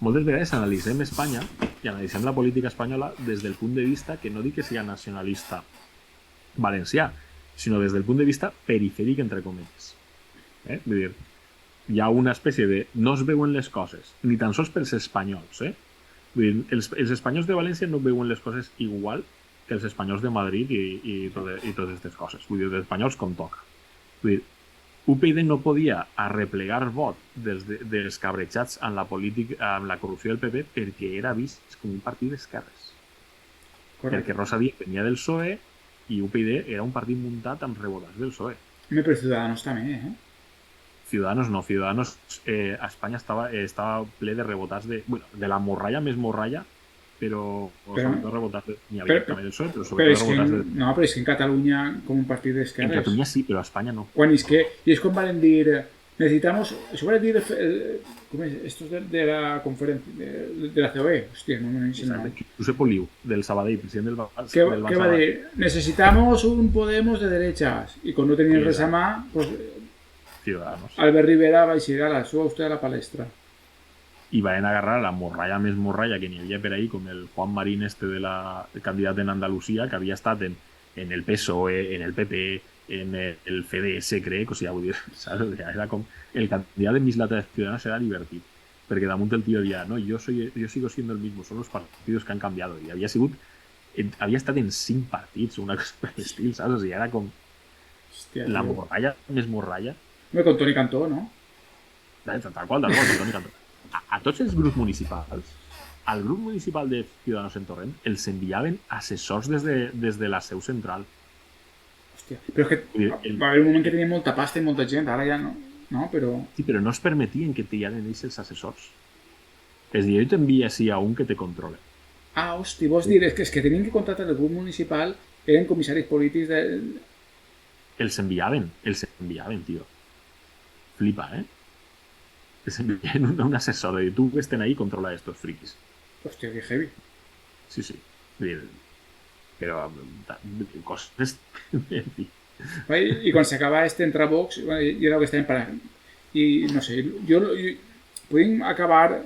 moltes vegades analitzem Espanya i analitzem la política espanyola des del punt de vista que no dic que sigui nacionalista valencià, sinó des del punt de vista perifèric, entre cometes. Vull dir, hi ha una espècie de... no es veuen les coses, ni tan sols pels espanyols. Vull dir, els espanyols de València no veuen les coses igual que els espanyols de Madrid i totes aquestes coses. Vull dir, els espanyols com toca. Vull dir, UPyD no podia arreplegar vot dels cabrejats en la política, en la corrupció del PP perquè era vist com un partit d'esquerres. Perquè Rosa Díez venia del PSOE i UPyD era un partit muntat amb rebotats del PSOE. Però Ciudadanos també, Ciudadanos no, Ciudadanos a Espanya estava ple de rebotats de la morralla més morralla, però sobretot rebotats n'hi havia també del PSOE, però sobretot rebotats de... No, però és que en Catalunya com un partit d'esquerres... En Catalunya sí, però a Espanya no. I és com van dir... Necesitamos... Això van dir... Com és? Estos de la conferència... De la COE. Hòstia, no me sé nada. Josep Oliu, del Sabadell, president del Banc Sabadell. Què va dir? Necesitamos un Podemos de derechas. I quan no tenien res a mà, pues... Ciudadanos. Albert Rivera va dir, ala, suba usted a la palestra. I van agarrar la morralla més morralla que n'hi havia per ahí, com el Juan Marín el candidat en Andalusia, que havia estat en el PSOE, en el PP, en el CDS, crec, o sigui, vull dir, saps? Era com... El candidat de Mislata de Ciudadanos era divertit, perquè damunt el tio deia, no, yo sigo siendo el mismo, son los partidos que han cambiado, i havia estat en 5 partits, una cosa per l'estil, saps? O sigui, era com... Hòstia, la morralla més morralla. Con Toni Cantó, no? Tal qual, con Toni Cantó. A tots els grups municipals, al grup municipal de Ciudadanos en Torrent, els enviaven assessors des de la seu central. Hòstia, però és que va haver un moment que tenia molta pasta i molta gent, ara ja no, però... Sí, però no es permetien que t'hi haguessin ells els assessors. És dir, jo t'envia així a un que te controla. Ah, hosti, vols dir, és que tenien que contractar el grup municipal, eren comissaris polítics de... Els enviaven, tio. Flipa, Es enviaven un assessor de dir, tu que estén ahí controla estos frikis. Hòstia, que heavy. Sí. Però coses... I quan s'acaba entra a Vox, i era el que estàvem parlant. I no sé, podem acabar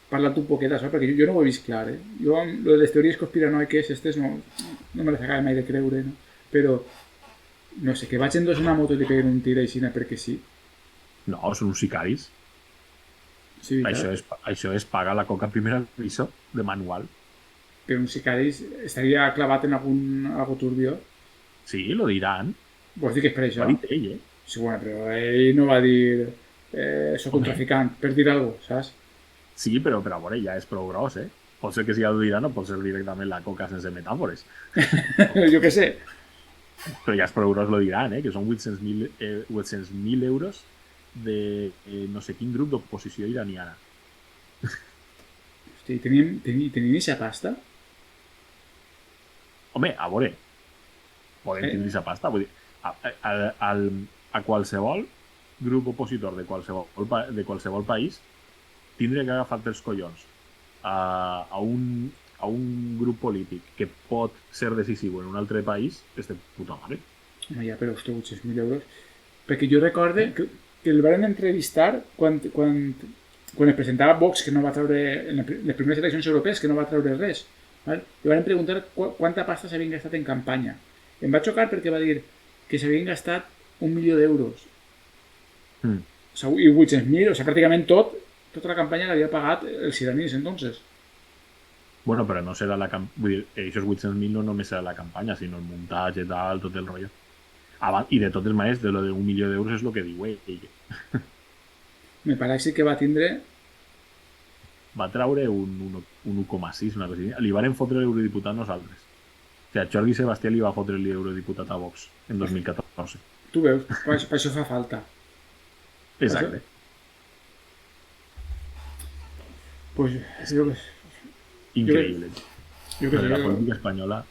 parlant un poquet d'això, perquè jo no ho he vist clar, Jo, les teories conspiranoiques, no me les acaba mai de creure, no? Però, no sé, que vaig en dos una moto i li peguen un tir així perquè sí. No, són uns sicaris. Sí, això és pagar la coca a primera aviso de manual. Però un sicari estaria clavat en algo turbio. Sí, lo diran. Vols dir que és per això? Ho ha dit ell, Sí, bueno, però ell no va dir soc un traficant, per dir alguna cosa, saps? Sí, però a veure, ja és prou gros, Pot ser que si ja ho diran, no pot ser directament la coca sense metàfores. Jo què sé. Però ja és prou gros, lo diran, que són 800.000 euros de no sé quin grup d'oposició iraniana. Hòstia, i tenien aquesta pasta? Home, a veure, podem tindre aquesta pasta. Vull dir, a qualsevol grup opositor de qualsevol país tindria que agafar els collons a un grup polític que pot ser decisiu en un altre país, és de puta mare. Home, ja, però, hòstia, 800.000 euros. Perquè jo recorde que el van entrevistar quan es presentava Vox, que no va treure, en les primeres eleccions europees, que no va treure res. Val? I van preguntar quanta pasta s'havien gastat en campanya. Em va xocar perquè va dir que s'havien gastat 1 milió d'euros. O sigui, i 800.000, o sigui, pràcticament tota la campanya l'havia pagat els iraníes, entonces. Bueno, però no serà la campanya. Vull dir, aquests 800.000 no només serà la campanya, sinó el muntatge, tal, tot el rotllo. I de totes maneres, de lo de 1 milió d'euros és el que diu ell. Me pareix que va tindre... Va treure un 1,6, una cosa així. Li van fotre l'eurodiputat nosaltres. O sigui, a Jordi Sebastià li va fotre l'eurodiputat a Vox en 2014. Tu veus, per això fa falta. Exacte. Pues jo que... Increïble. Jo que la política espanyola...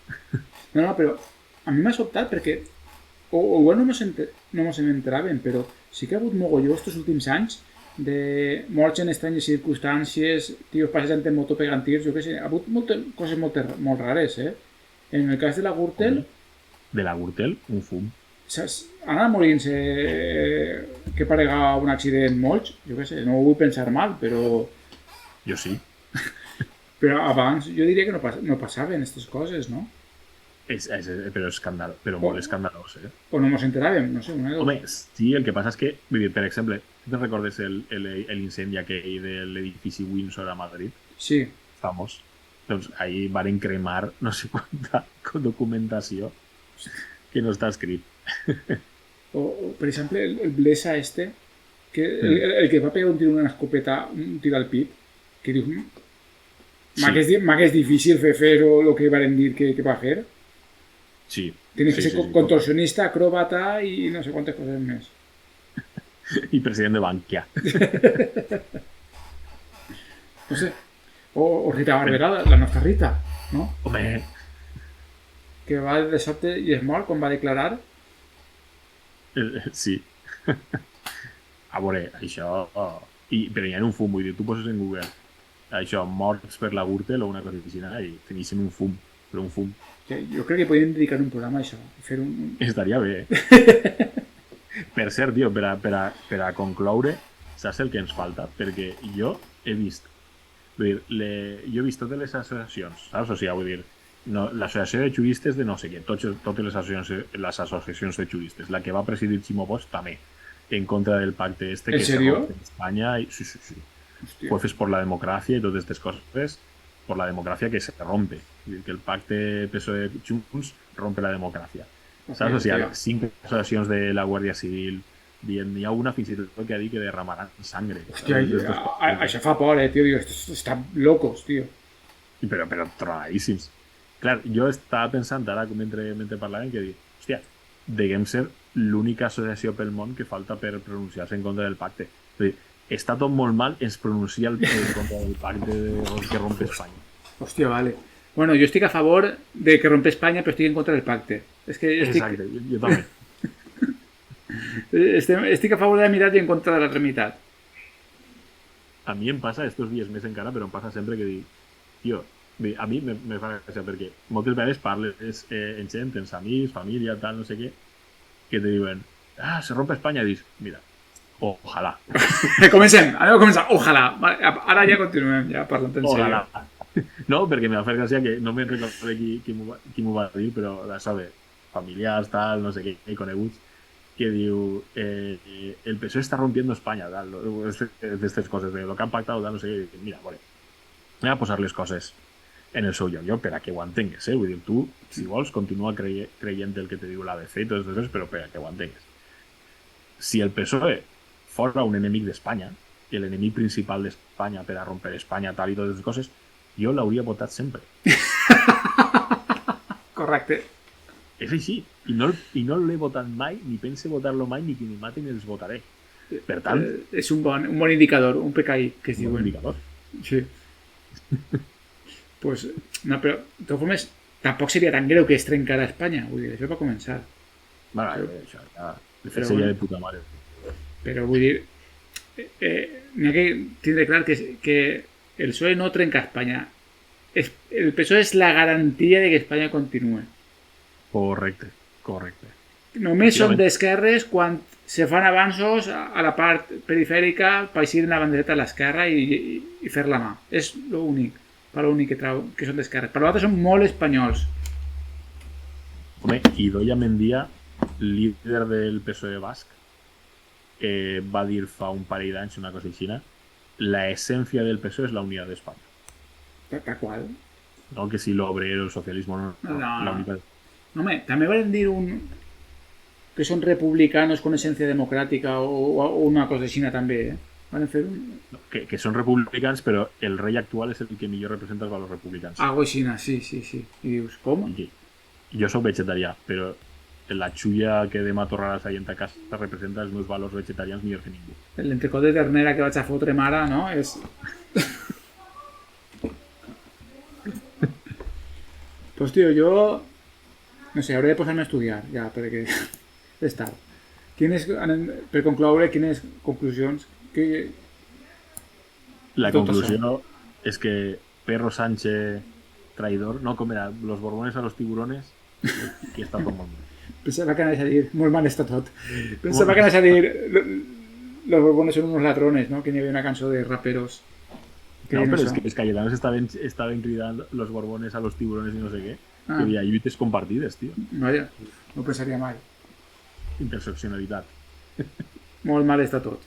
No, però a mi m'ha sobtat perquè o igual no mos enteràvem, però sí que ha hagut mogolló estos últims anys de morts en estranyes circumstàncies, tios passejant en moto pegant tirs, jo què sé, ha hagut coses molt rares, eh? En el cas de la Gürtel... De la Gürtel, un fum. Han anat morint-se que parega un accident molts, jo què sé, no ho vull pensar mal, però... Jo sí. Però abans jo diria que no passaven aquestes coses, no? Però molt escandalós, eh? O no mos enteràvem, no sé. Home, sí, el que passa és que, vull dir, per exemple, tu te'n recordes l'incendi aquell de l'edifici Windsor a Madrid? Sí. Famós. Doncs ahir varen cremar no sé quanta documentació que no està escrit. O per exemple, el Blesa que el que va pegar un tir una escopeta, un tir al pit, que dius, m'hagués difícil fer-ho el que varen dir que va fer. Sí. Tienes que ser contorsionista, acróbata y no sé cuántas cosas más. Y presidente de Bankia. No sé. O Rita Barberá, la nostra Rita, no? Home. Que va de dissabte i és mort quan va declarar. Sí. A veure, això... Però hi ha un fum, vull dir, tu poses en Google això, morts per la Gürtel o una cosa així, i teníssim un fum, però un fum. Jo crec que podríem dedicar un programa a això. Fer un... Estaria bé. Per cert, tio, per a concloure, saps el que ens falta? Perquè jo he vist... Vull dir, jo he vist totes les associacions, saps? O sigui, vull dir, l'associació de juristes de no sé què, totes les associacions de juristes. La que va presidir Ximo Bosch també, en contra del pacte este que se rompe en Espanya. Sí. Jueces por la democracia y todas estas cosas, por la democracia que se rompe. Que el pacte PSOE-Junts rompe la democracia. ¿Sabes? O sea, 5 asociacions de la Guàrdia Civil, hi ha una fins i tot que ha dit que derramaran sangre. Hòstia, això fa por, tio. Estan locos, tio. Però tronadíssims. Clar, jo estava pensant ara, mentre parlàvem, que dic, hòstia, deguem ser l'única associació pel món que falta per pronunciar-se en contra del pacte. És a dir, està tot molt mal, ens pronuncia el contra del pacte que rompe Espanya. Hòstia, vale. Bueno, jo estic a favor de que rompe Espanya, però estic en contra del pacte. Exacte, jo també. Estic a favor de la meitat i en contra de l'altra meitat. A mi em passa estos dies més encara, però em passa sempre que dic, tio, a mi me fa gràcia perquè moltes vegades parles en gent, en amics, família, tal, no sé què, que te diuen, se rompe Espanya, i dius, mira, ojalà. Comencem, anem a començar, ojalà. Ara ja continuem, ja parlant en sèrio. Ojalà. No, perquè m'ha fet gràcia que no me'n recordo qui m'ho va dir, però la sabe, familiars, tal, no sé què, coneguts, que diu, el PSOE està rompiendo Espanya, tal, d'aquestes coses, de lo que han pactat, tal, no sé què, mira, vale, anem a posar les coses en el seu lloc, per a que ho entengues, vull dir, tu, si vols, continua creient el que te diu l'ABC i totes les coses, però per a que ho entengues. Si el PSOE fora un enemic d'Espanya, i l'enemic principal d'Espanya per a romper Espanya, tal i totes les coses, jo l'hauria votat sempre. Correcte. És així. I no l'he votat mai, ni pense votar-lo mai, ni que m'hi matin els votaré. Per tant... És un bon indicador, un PKI, que es diuen. Un indicador. Sí. Pues, no, però, de totes formes, tampoc seria tan greu que es trencara a Espanya. Vull dir, això va començar. Bueno, això ja... De fet, seria de puta mare. Però vull dir, n'hi ha que tindre clar que el PSOE no trenca Espanya. El PSOE és la garantia de que Espanya continue. Correcte. Només són d'esquerres quan se fan avanços a la part perifèrica per eixir una bandereta a l'esquerra i fer la mà. És l'únic, per l'únic que són d'esquerres. Per l'altre són molt espanyols. Home, Idoia Mendia, líder del PSOE basc, va dir fa un parell d'anys una cosa així, la esencia del PSOE es la unidad de España. Tal qual. No que si lo obrero, el socialismo, no. La unidad. Home, també van dir que són republicanos con esencia democràtica o una cosa així també, Van fer un... Que són republicans, però el rei actual és el que millor representa els valors republicans. Algo així, sí. I dius, com? Jo soc vegetarià, però la xulla que demà tornaràs ahir a casa representa els meus valors vegetarians millor que ningú. L'entrecot de ternera que vaig a fotre mare, no? És... Pues tío, yo... No sé, hauré de posar-me a estudiar, ja, perquè... És tard. Per concloure, quines conclusions... La conclusió és que Perro Sánchez traidor, no com era, los borbones a los tiburones, que està tot molt mal. Pensava que anaves a dir, molt mal està tot. Pensava que anaves a dir, los borbones son unos ladrones, ¿no? Que n'hi havia una cançó de raperos. No, però és que els cayetanos estaven cridant los borbones a los tiburones i no sé què. Que hi ha lluites compartides, tio. Vaja, no pensaria mai. Interseccionalitat. Molt mal està tot.